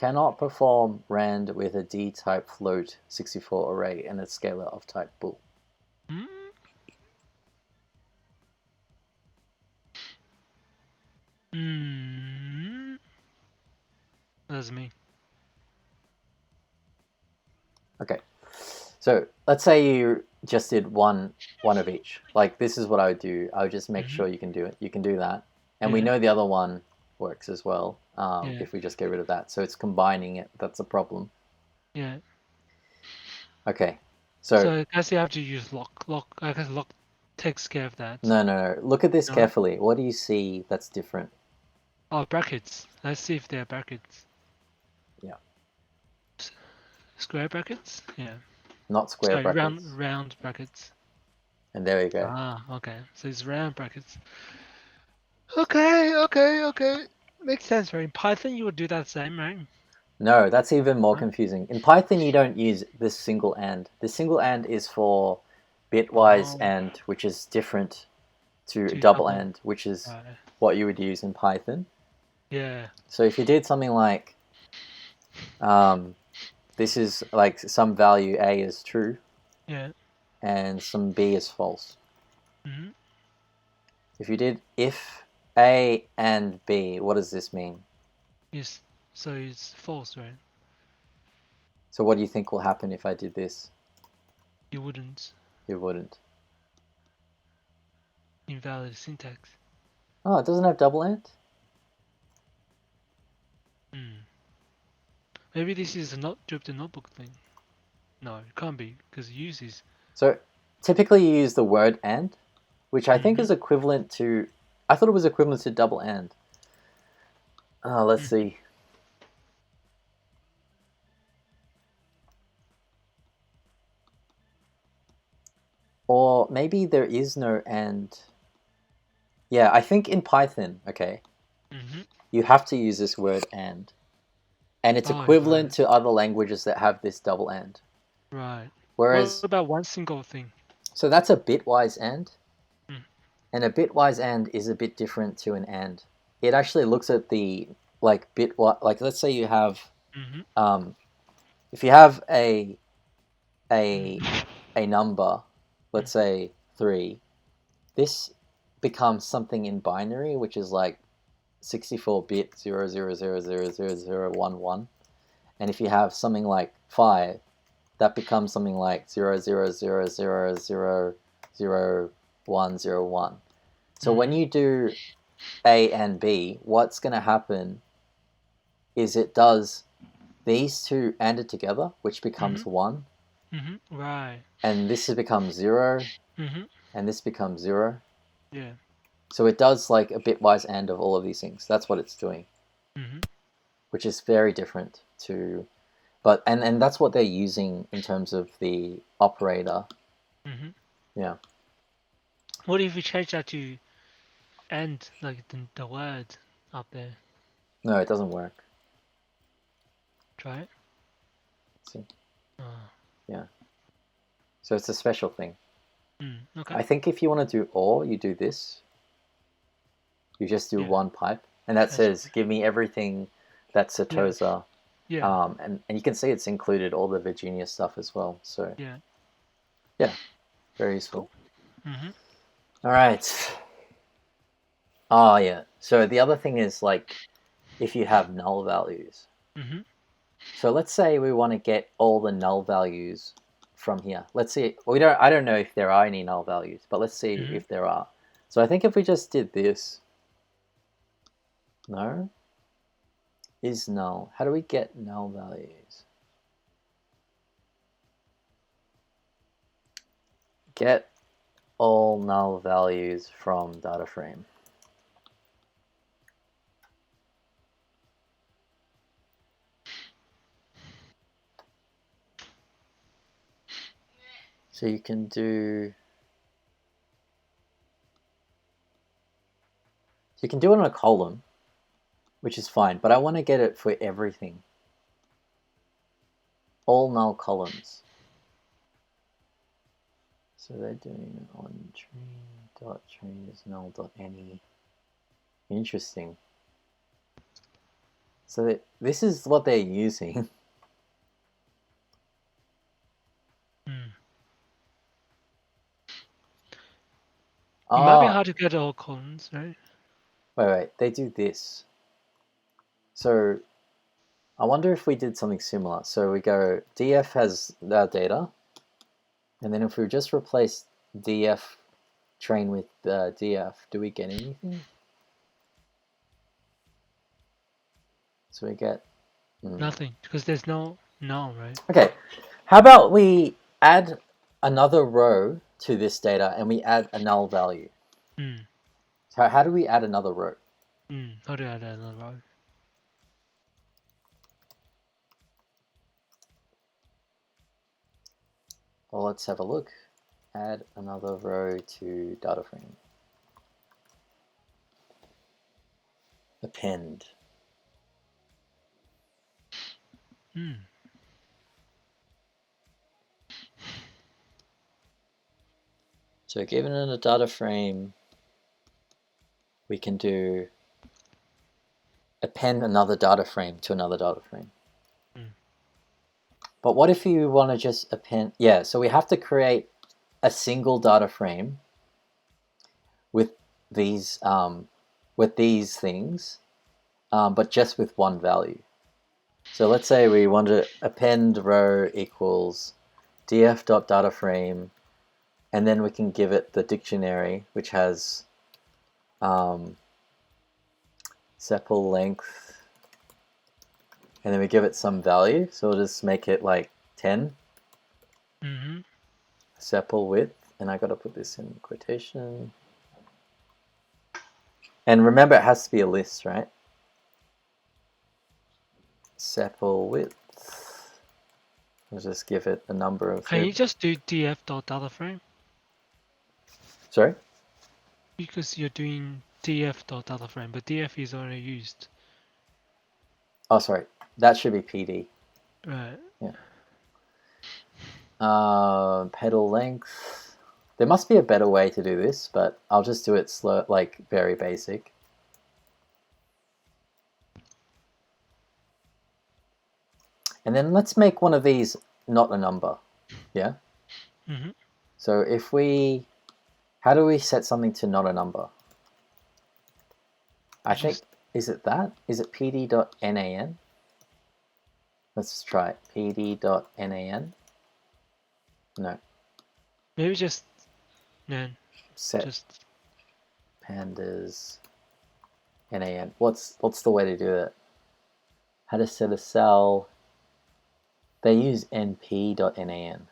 cannot perform rand with a d-type float 64 array and a scalar of type bool. Hmm? Hmm. That's me. Okay, so let's say you just did one of each. Like this is what I would do. I would just make sure you can do it. You can do that, and we Yeah. know the other one works as well. Yeah. If we just get rid of that, so it's combining it. That's a problem. Yeah. Okay, So so I guess you have to use lock. I guess lock takes care of that. no. Look at this No? carefully. What do you see that's different? Oh, brackets. Let's see if they're brackets. Yeah. Square brackets? Yeah. Not square Sorry, brackets. round brackets. And there you go. Ah, okay. So it's round brackets. Okay. Makes sense, right? In Python, you would do that same, right? No, that's even more Huh? confusing. In Python, you don't use this single and. This single and is for bitwise Oh, and, which is different to to double double. and, which is Right. what you would use in Python. Yeah. So if you did something like, this is like some value a is true Yeah. and some b is false. Mm-hmm. If you did if a and b, what does this mean? Yes. So it's false, right? So what do you think will happen if I did this? You wouldn't. You wouldn't. Invalid syntax. Oh, it doesn't have double and? Hmm. Maybe this is a not Jupyter Notebook thing. No, it can't be because uses. So typically you use the word and, which I think is equivalent to, I thought it was equivalent to double and. Let's see. Or maybe there is no and. Yeah, I think in Python, okay, you have to use this word and. And it's Oh, equivalent right. to other languages that have this double and. Right. Whereas, What about one single thing? so that's a bitwise and. Mm. And a bitwise and is a bit different to an and. It actually looks at the, like, like let's say you have, if you have a number, let's say 3, this becomes something in binary, which is like 64-bit 000000011. And if you have something like 5, that becomes something like 000000101. So when you do A and B, what's going to happen is it does these two ANDed together, which becomes 1. Right. And this becomes 0, Mm-hmm. and this becomes 0. Yeah. So it does like a bitwise AND of all of these things. That's what it's doing, which is very different to, but and that's what they're using in terms of the operator. Yeah. What if we change that to end, like the word up there? No, it doesn't work. Try it. See? Oh. Yeah. So it's a special thing. Okay. I think if you want to do or, you do this. You just do one pipe, and that says, give me everything that's Setosa. Yeah. And you can see it's included all the Virginia stuff as well. So yeah, very useful. All right. Oh yeah. So the other thing is like, if you have null values. So let's say we want to get all the null values from here. Let's see. I don't know if there are any null values, but let's see if there are. So I think if we just did this, no, is null. How do we get null values? Get all null values from data frame. So you can do it on a column, which is fine, but I want to get it for everything. All null columns. So they're doing on tree.tree is null.any. Interesting. So this is what they're using. It Oh, might be hard to get all columns, right? wait, they do this. So I wonder if we did something similar. So we go, df has our data, and then if we just replace df train with df, do we get anything? So we get Nothing, because there's no null, right? Okay, how about we add another row to this data and we add a null value? So how do we add another row? How do I add another row? Well, let's have a look. Add another row to data frame. Append. So given in a data frame, we can do append another data frame to another data frame. But what if you want to just append? Yeah, so we have to create a single data frame with these things, but just with one value. So let's say we want to append row equals df.dataframe, and then we can give it the dictionary, which has sepal length, and then we give it some value. So we'll just make it like 10. Sepal width, and I got to put this in quotation. And remember, it has to be a list, right? Sepal width. We'll just give it a number of. Can you just do df.dataframe? Sorry? Because you're doing df.dataframe, but df is already used. Oh, sorry. That should be PD. Right. Yeah. Pedal length. There must be a better way to do this, but I'll just do it slow, like very basic. And then let's make one of these not a number. Yeah? So if we, how do we set something to not a number? I think, is it that? Is it pd.nan? Let's try it. pd.nan. No. Maybe just nan. Set Just pandas nan. What's the way to do it? How to set a cell? They use np.nan.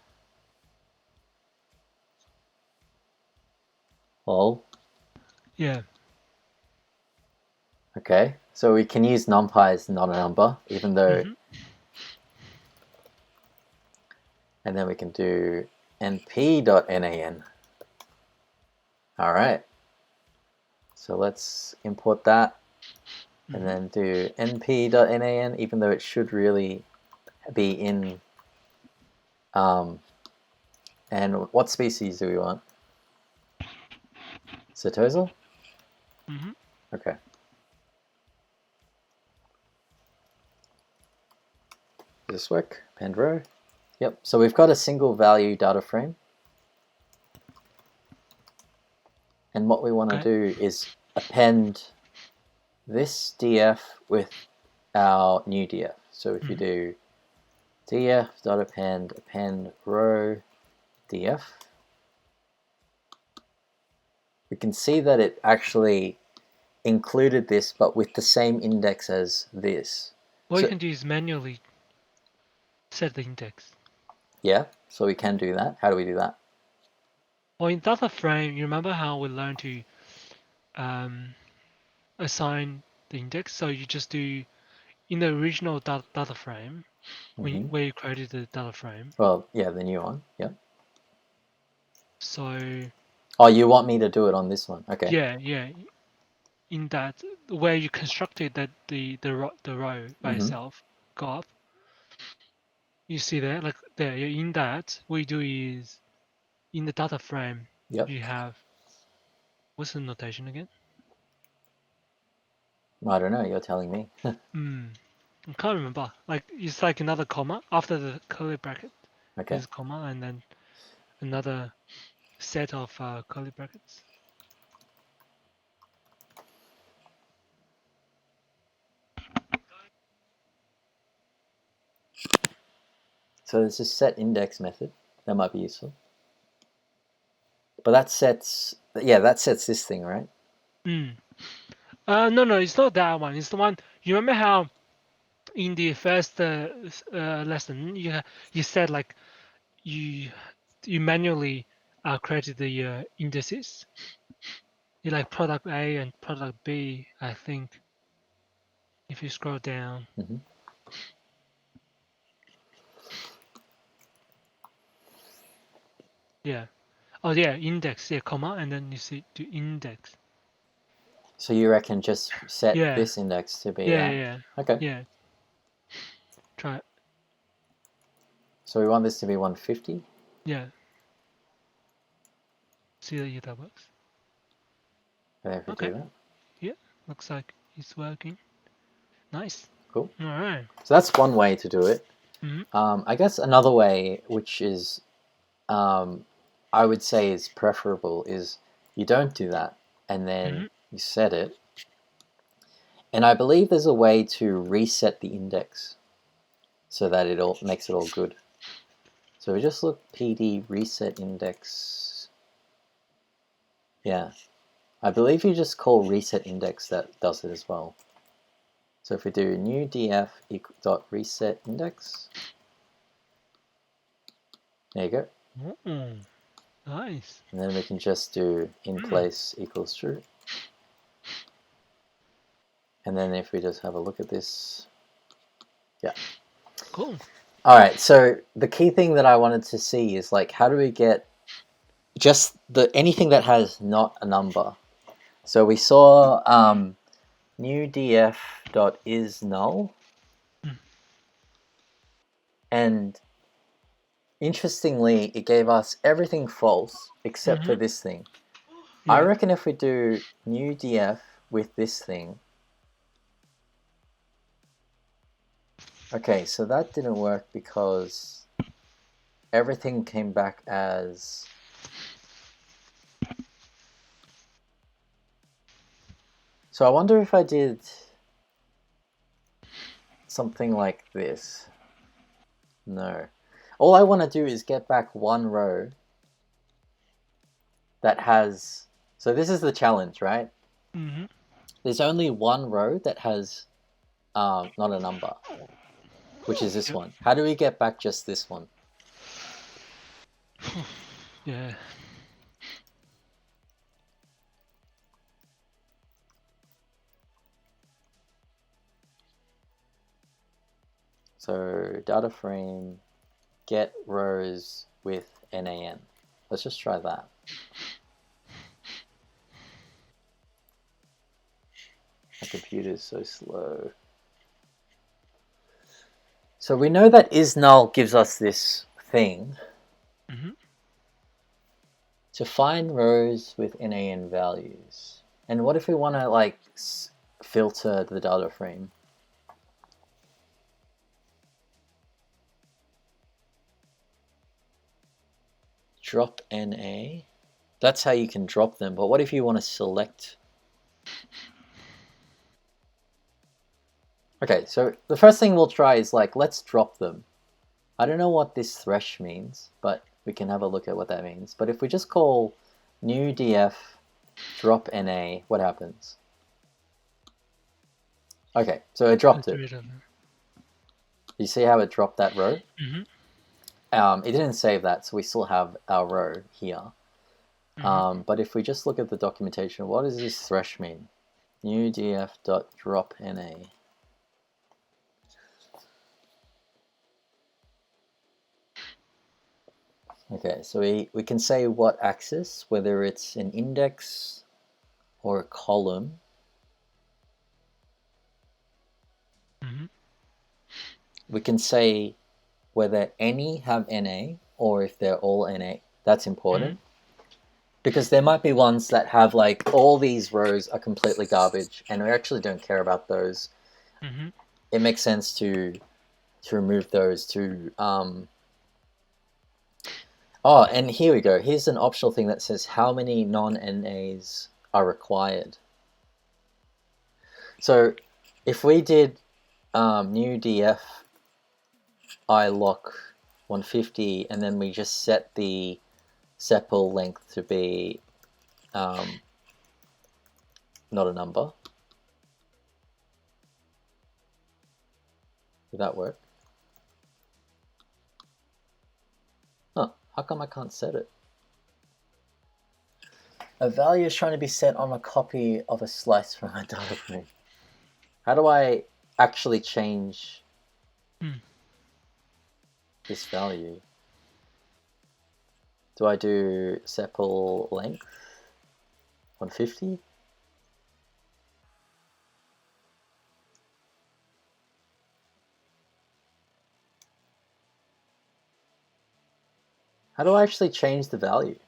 Well, yeah. okay, so we can use numpy as not a number, even though, and then we can do np.nan. All right, so let's import that, and then do np.nan, even though it should really be in, and what species do we want? Setosa? Okay. Does this work? Append row. Yep, so we've got a single value data frame. And what we want to do is append this df with our new df. So if you do df.append append row df, we can see that it actually included this, but with the same index as this. What you can do is manually set the index. Yeah, so we can do that. How do we do that? Well, in data frame, you remember how we learned to assign the index? So you just do in the original data frame, where you created the data frame. Well, yeah, the new one. Yeah. So. Oh, you want me to do it on this one? Okay. Yeah. In that, where you constructed that the row by itself, go up. You see there, like there. In that, what you do is, in the data frame, you have. What's the notation again? I don't know. You're telling me. I can't remember. Like it's like another comma after the curly bracket. Okay. There's a comma and then another set of curly brackets. So there's a set index method that might be useful. But that sets this thing, right? No, it's not that one. It's the one. You remember how in the first lesson you said like you manually created the indices. You like product A and product B, I think. If you scroll down. Mm-hmm. Yeah. Oh yeah, index. Yeah, comma, and then you see to index. So you reckon just set Yeah. this index to be Yeah, that? yeah, Okay. yeah. Try it. So we want this to be 150? Yeah. See if that works. If we do that. Yeah, looks like it's working. Nice. Cool. All right. So that's one way to do it. Mm-hmm. I guess another way, which is I would say is preferable, is you don't do that and then you set it. And I believe there's a way to reset the index so that it all makes it all good. So we just look PD reset index. Yeah, I believe you just call reset index that does it as well. So if we do new df dot reset index, there you go. Nice. And then we can just do in place equals true. And then if we just have a look at this, yeah. Cool. All right, so the key thing that I wanted to see is like, how do we get just anything that has not a number? So we saw new df dot is null, and interestingly, it gave us everything false except for this thing. Yeah. I reckon if we do new df with this thing, okay, so that didn't work because everything came back as so I wonder if I did something like this. No. All I want to do is get back one row that has, so this is the challenge, right? There's only one row that has not a number, which is this one. How do we get back just this one? Yeah. So data frame get rows with NaN. Let's just try that. My computer's so slow. So we know that isNull gives us this thing. To find rows with NaN values. And what if we want to like filter the data frame? Drop NA. That's how you can drop them. But what if you want to select? Okay, so the first thing we'll try is like, let's drop them. I don't know what this thresh means, but we can have a look at what that means. But if we just call new df drop NA, what happens? Okay, so it dropped it. You see how it dropped that row? It didn't save that, so we still have our row here. But if we just look at the documentation, what does this thresh mean? New df dot drop NA. Okay, so we can say what axis, whether it's an index or a column. We can say whether any have NA or if they're all NA. That's important. Because there might be ones that have like all these rows are completely garbage and we actually don't care about those. it makes sense to remove those to oh, and here we go. Here's an optional thing that says how many non-NAs are required. So if we did new df ilock 150 and then we just set the sepal length to be not a number, would that work? Huh, how come I can't set it? A value is trying to be set on a copy of a slice from a data frame. How do I actually change this value? Do I do sepal length 150? How do I actually change the value?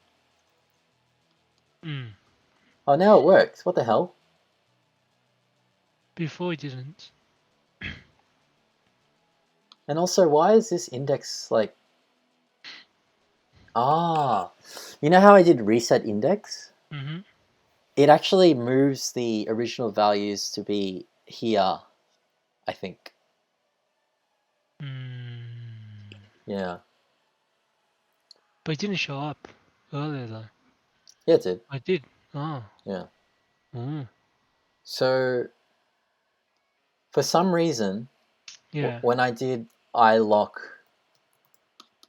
Oh, now it works. What the hell? Before it didn't. And also, why is this index like... Ah, you know how I did reset index? Mm-hmm. It actually moves the original values to be here, I think. Yeah. But it didn't show up earlier though. Yeah, it did. I did. Oh. Yeah. Mm. So, for some reason, Yeah. when I did ilock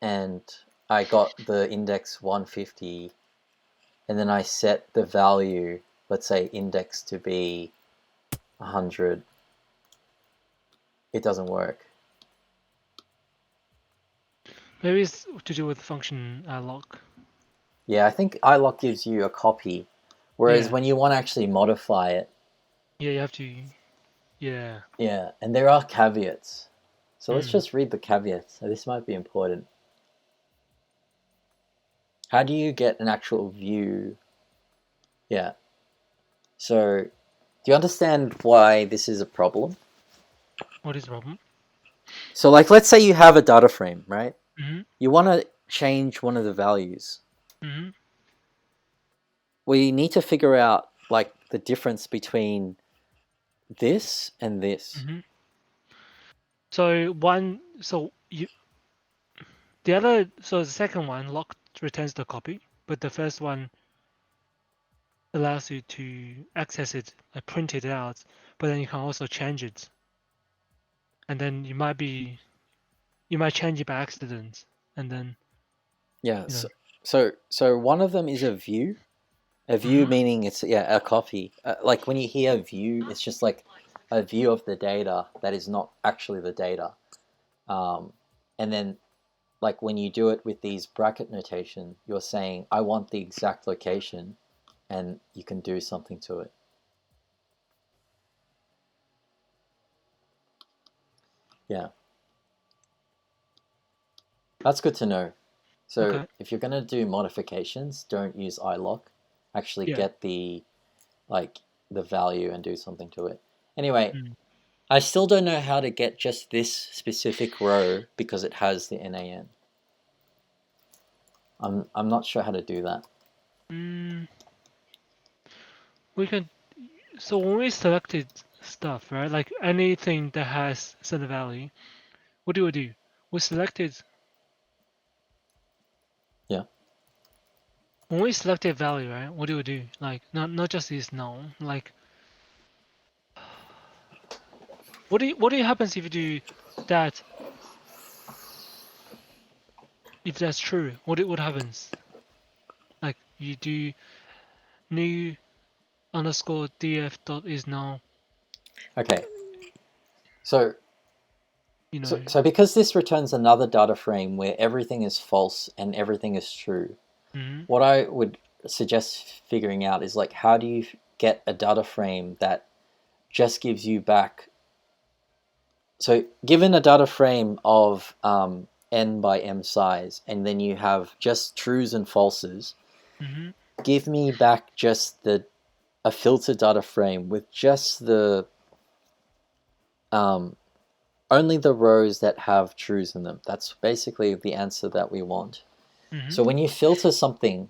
and I got the index 150, and then I set the value, let's say index to be 100, it doesn't work. Maybe it's to do with function lock. Yeah, I think ilock gives you a copy, whereas Yeah. when you want to actually modify it, Yeah, you have to. Yeah. yeah, and there are caveats. So let's just read the caveats. So this might be important. How do you get an actual view? Yeah. So, do you understand why this is a problem? What is the problem? So, like, let's say you have a data frame, right? Mm-hmm. You want to change one of the values. Mm-hmm. We need to figure out, like, the difference between this and this. Mm-hmm. So the second one lock returns the copy, but the first one allows you to access it, print it out, but then you can also change it. And then you might change it by accident, and then Yeah. you know. So one of them is a view. A view meaning it's a copy. Like when you hear view, it's just like a view of the data that is not actually the data. And then like when you do it with these bracket notation, you're saying I want the exact location, and you can do something to it. Yeah. That's good to know. So Okay. if you're going to do modifications, don't use ilock. Actually get the value and do something to it. Anyway, I still don't know how to get just this specific row because it has the NaN. I'm not sure how to do that. We can. So when we selected stuff, right? Like anything that has certain value, what do we do? We selected. Yeah. When we selected value, right? What do we do? Like not just this null. Like what do you happens if you do that? If that's true, what happens? Like you do new underscore df dot is null. Okay. So You know. so because this returns another data frame where everything is false and everything is true, what I would suggest figuring out is like how do you get a data frame that just gives you back. So given a data frame of n by m size, and then you have just trues and falses, give me back just a filtered data frame with just the only the rows that have trues in them. That's basically the answer that we want. So when you filter something,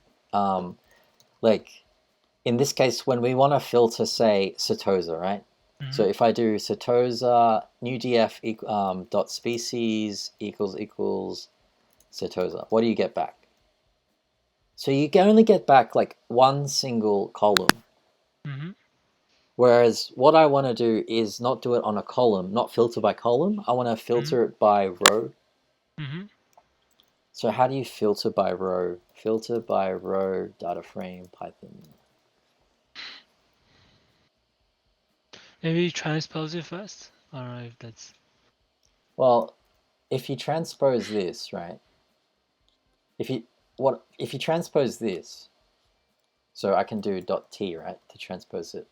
like in this case, when we want to filter, say, Setosa, right? So if I do Setosa new df dot species equals Setosa, what do you get back? So you can only get back like one single column. Whereas what I want to do is not do it on a column, not filter by column. I want to filter it by row. So how do you filter by row? Filter by row, data frame, Python. Maybe transpose it first. I don't know if that's. Well, if you transpose this, right? If you transpose this, so I can do .t, right, to transpose it.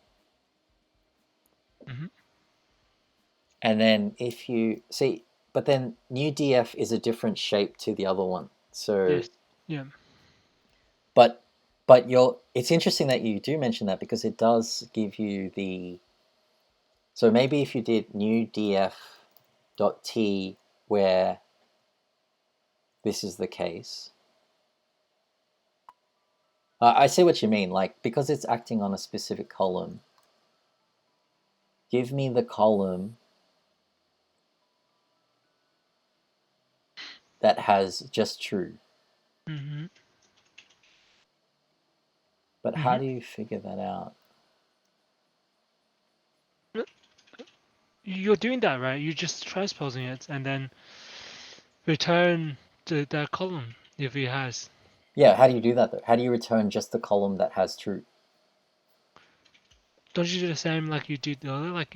And then if you see, but then new df is a different shape to the other one. So Yes. Yeah. but it's interesting that you do mention that, because it does give you the, so maybe if you did new df dot t where this is the case, I see what you mean, like because it's acting on a specific column, give me the column that has just true. But how do you figure that out? You're doing that, right? You're just transposing it and then return that column if it has. Yeah, how do you do that though? How do you return just the column that has true? Don't you do the same like you did earlier? Like,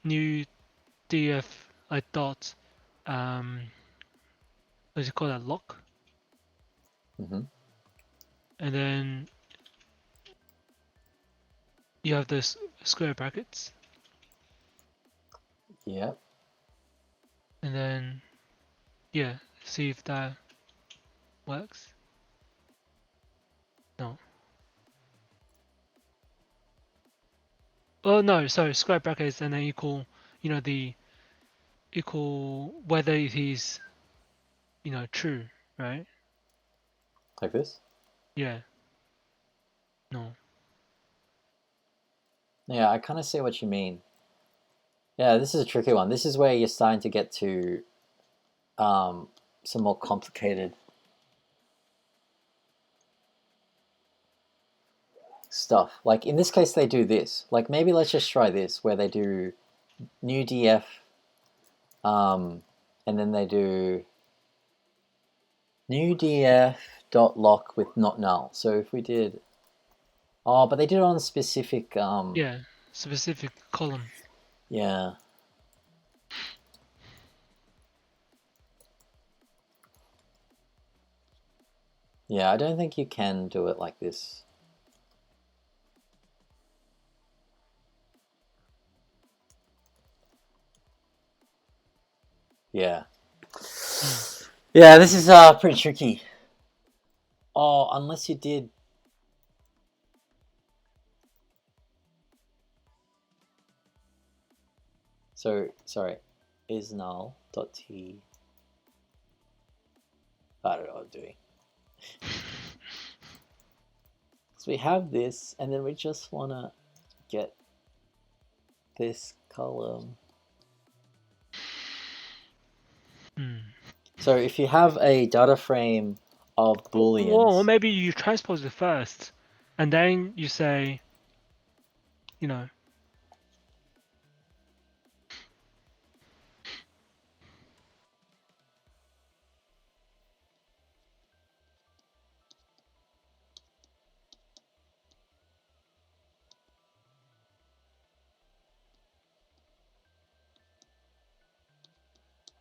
new df like dot, what do you call that, lock? And then you have this square brackets. Yeah. And then, yeah, see if that works. No. Oh no, sorry, square brackets and then equal, the equal whether it is, true, right? Like this? Yeah. No. Yeah, I kind of see what you mean. Yeah, this is a tricky one. This is where you're starting to get to some more complicated stuff. Like in this case, they do this. Like maybe let's just try this, where they do new df, and then they do new df dot lock with not null. So if we did, but they did it on a specific. Yeah, specific column. Yeah. Yeah, I don't think you can do it like this. Yeah. Yeah, this is pretty tricky. Oh, unless you did. So, sorry, is null dot t. I don't know what I'm doing. So we have this, and then we just want to get this column. So if you have a data frame of booleans, Or maybe you transpose it first, and then you say,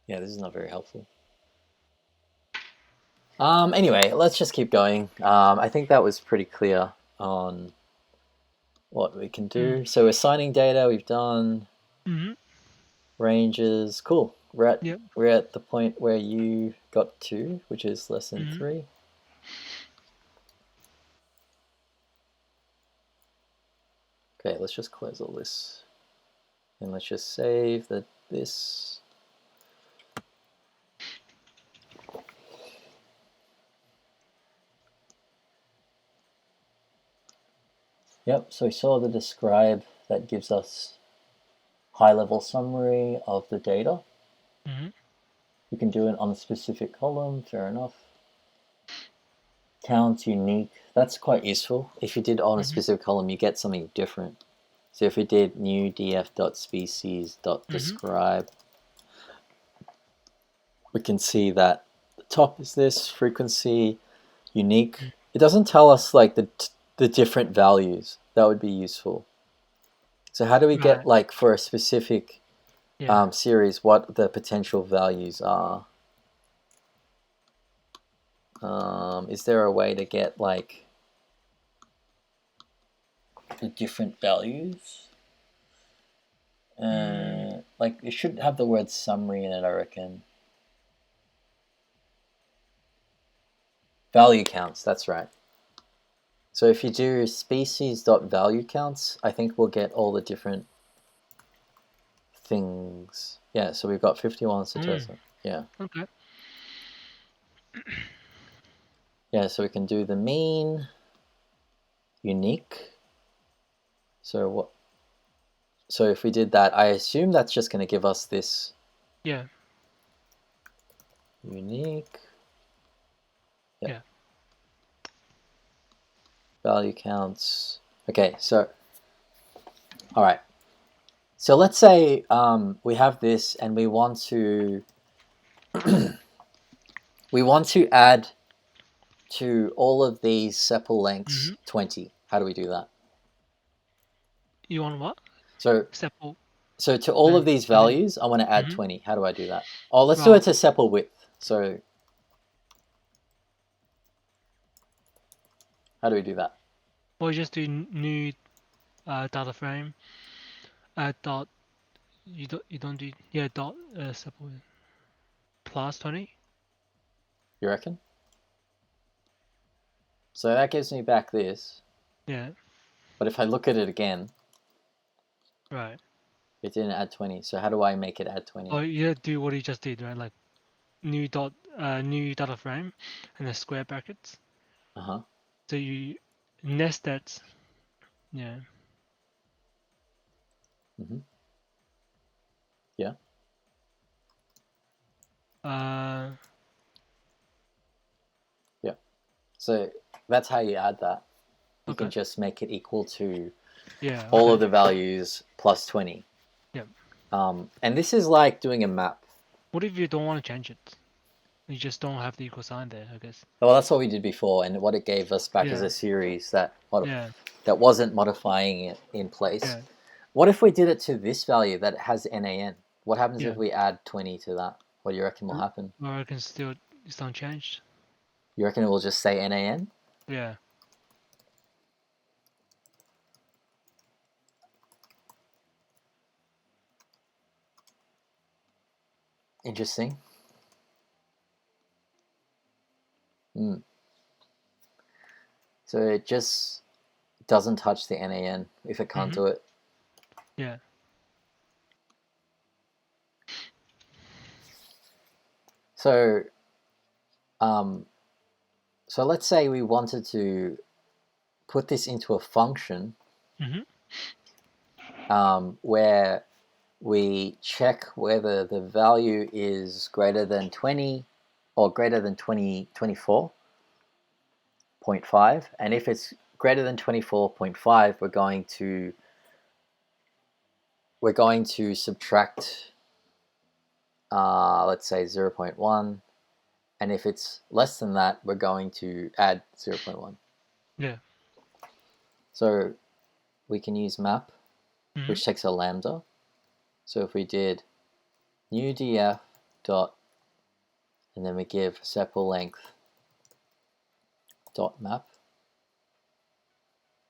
yeah, this is not very helpful. Anyway, let's just keep going. I think that was pretty clear on what we can do. So assigning data, we've done. Ranges, cool. We're at the point where you got to, which is less than 3. Okay, let's just close all this. And let's just save this. Yep, so we saw the describe that gives us high-level summary of the data. Mm-hmm. We can do it on a specific column, fair enough. Count unique, that's quite useful. If you did on a specific column, you get something different. So if we did new df.species.describe, we can see that the top is this, frequency, unique. It doesn't tell us like the different values. That would be useful. So how do we get Right. like for a specific Yeah. series what the potential values are? Is there a way to get like the different values? Like it should have the word summary in it, I reckon. Value counts, that's right. So if you do species.value counts, I think we'll get all the different things. Yeah, so we've got 51 Satosa. Yeah. Okay. Yeah, so we can do the mean, unique. So what? So if we did that, I assume that's just going to give us this Yeah. unique. Yeah. Value counts. Okay, so all right. So let's say we have this and we want to add to all of these sepal lengths 20. How do we do that? You want what? So Sepal. so to all of length, these 20. values, I want to add 20. How do I do that? Oh, let's do Well, it to sepal width. So how do we do that? Or just do new data frame. Dot. You don't do dot sepal plus 20. You reckon? So that gives me back this. Yeah. But if I look at it again, Right. it didn't add 20. So how do I make it add 20? Oh, you do what you just did, right? Like new data frame and the square brackets. Uh-huh. So you nest that. Yeah. Mm-hmm. Yeah. Yeah. So that's how you add that. You Okay. can just make it equal to Yeah. all Okay. of the values plus 20. Yeah. And this is like doing a map. What if you don't want to change it? You just don't have the equal sign there, I guess. Well, that's what we did before, and what it gave us back is Yeah. a series that Yeah. that wasn't modifying it in place. Yeah. What if we did it to this value that has NaN? What happens Yeah. if we add 20 to that? What do you reckon will happen? Or I can still it's unchanged. You reckon it will just say NaN? Yeah. Interesting. So it just doesn't touch the NaN if it can't do it. Yeah. So, so let's say we wanted to put this into a function where we check whether the value is greater than 20 or greater than 24.5, and if it's greater than 24.5, we're going to subtract let's say 0.1, and if it's less than that, we're going to add 0.1. Yeah. So we can use map, which takes a lambda. So if we did new df dot, and then we give sepal length dot map,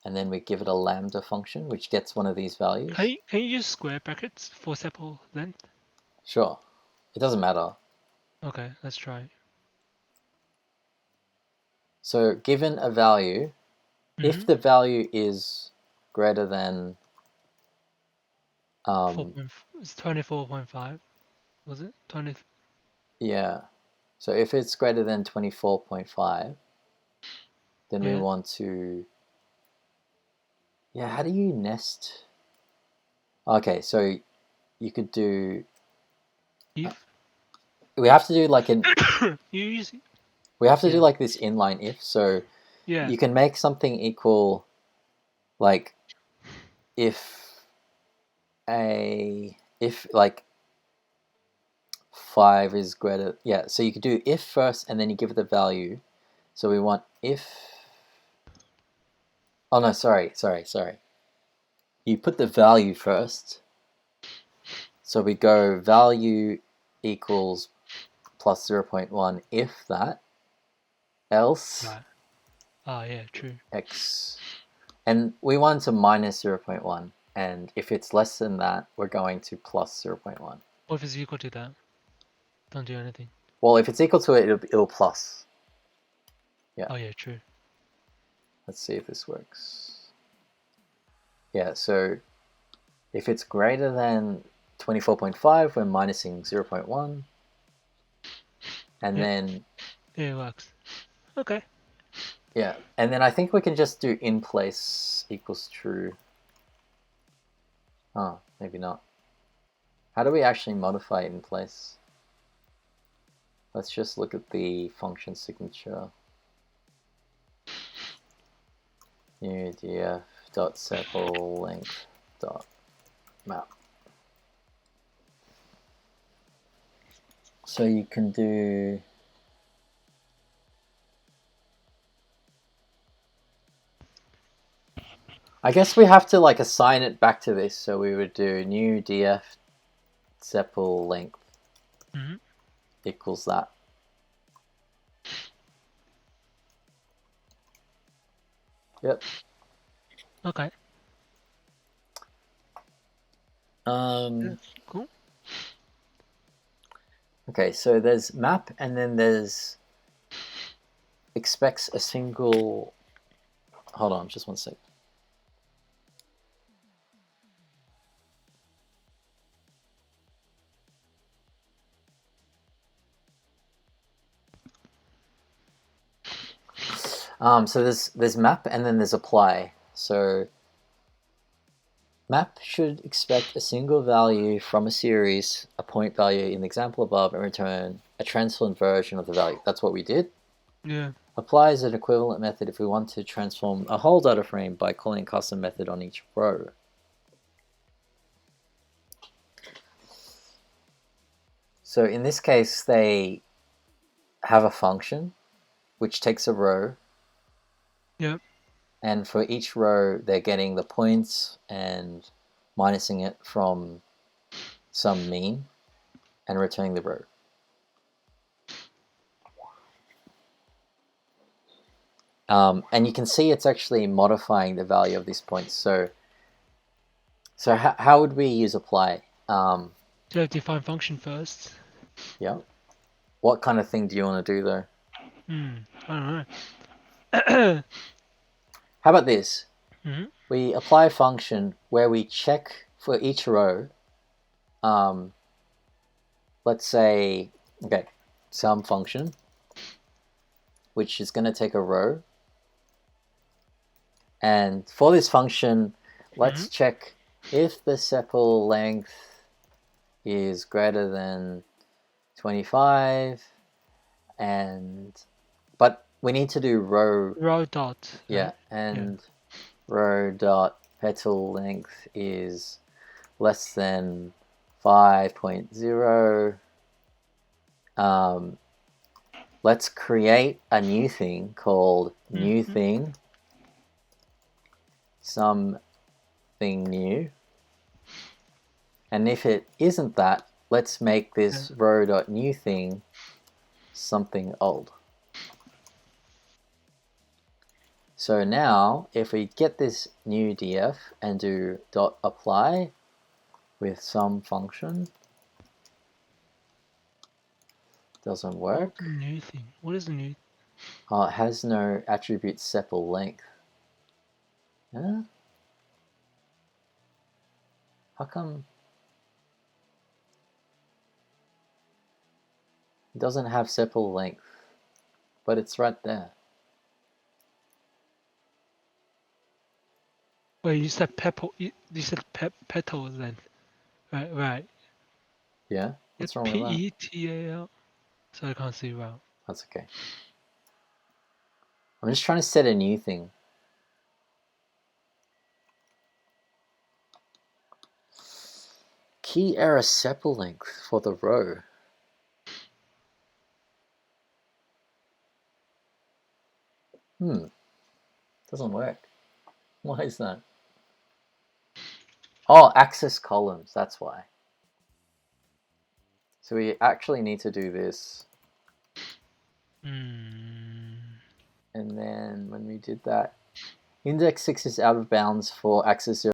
and then we give it a lambda function, which gets one of these values. Can you use square brackets for sepal length? Sure. It doesn't matter. Okay, let's try. So given a value, if the value is greater than It's 24.5. Was it 20? yeah, so if it's greater than 24.5, then we Yeah. want to Yeah, how do you nest? Okay, so you could do. If We have to do like an. you use We have to do Yeah. like this inline if. So yeah. you can make something equal, like if like 5 is greater. Yeah, so you could do if first, and then you give it the value. So we want if. Oh no, sorry. You put the value first. So we go value equals plus 0.1 if that, else Right. Oh yeah, true. x. And we want to minus 0.1. And if it's less than that, we're going to plus 0.1. What if it's equal to that? Don't do anything. Well, if it's equal to it, it'll plus. Yeah. Oh yeah, true. Let's see if this works. Yeah, so if it's greater than 24.5, we're minusing 0.1. And Yep. then, Yeah, it works. Okay. yeah, and then I think we can just do in place equals true. Oh, maybe not. How do we actually modify in place? Let's just look at the function signature. New df dot sepal length dot map. So you can do. I guess we have to like assign it back to this. So we would do new df sepal length equals that. Yep. Okay. Cool. Okay, so there's map, and then there's expects a single. Hold on, just one sec. So there's map, and then there's apply. So map should expect a single value from a series, a point value in the example above, and return a transformed version of the value. That's what we did. Yeah. Apply is an equivalent method if we want to transform a whole data frame by calling a custom method on each row. So in this case, they have a function which takes a row. Yep. And for each row, they're getting the points and minusing it from some mean and returning the row. And you can see it's actually modifying the value of these points. So how would we use apply? So you have to define function first. Yeah. What kind of thing do you want to do though? I don't know. How about this? Mm-hmm. We apply a function where we check for each row. Let's say, okay, some function, which is going to take a row. And for this function, let's check if the sepal length is greater than 25, but we need to do row dot. Yeah, right? and row dot petal length is less than 5.0. Let's create a new thing called new thing, something new. And if it isn't that, let's make this row.new thing something old. So now, if we get this new df and do dot apply with some function, doesn't work. New thing. What is the new? It has no attribute sepal length. Huh? How come it doesn't have sepal length, but it's right there? Wait, you said you said petals then. Right. Yeah? What's wrong with that? PETAL. So I can't see well. That's okay. I'm just trying to set a new thing. Key error sepal length for the row. Doesn't work. Why is that? Oh, access columns, that's why. So we actually need to do this. And then when we did that, index 6 is out of bounds for access 0.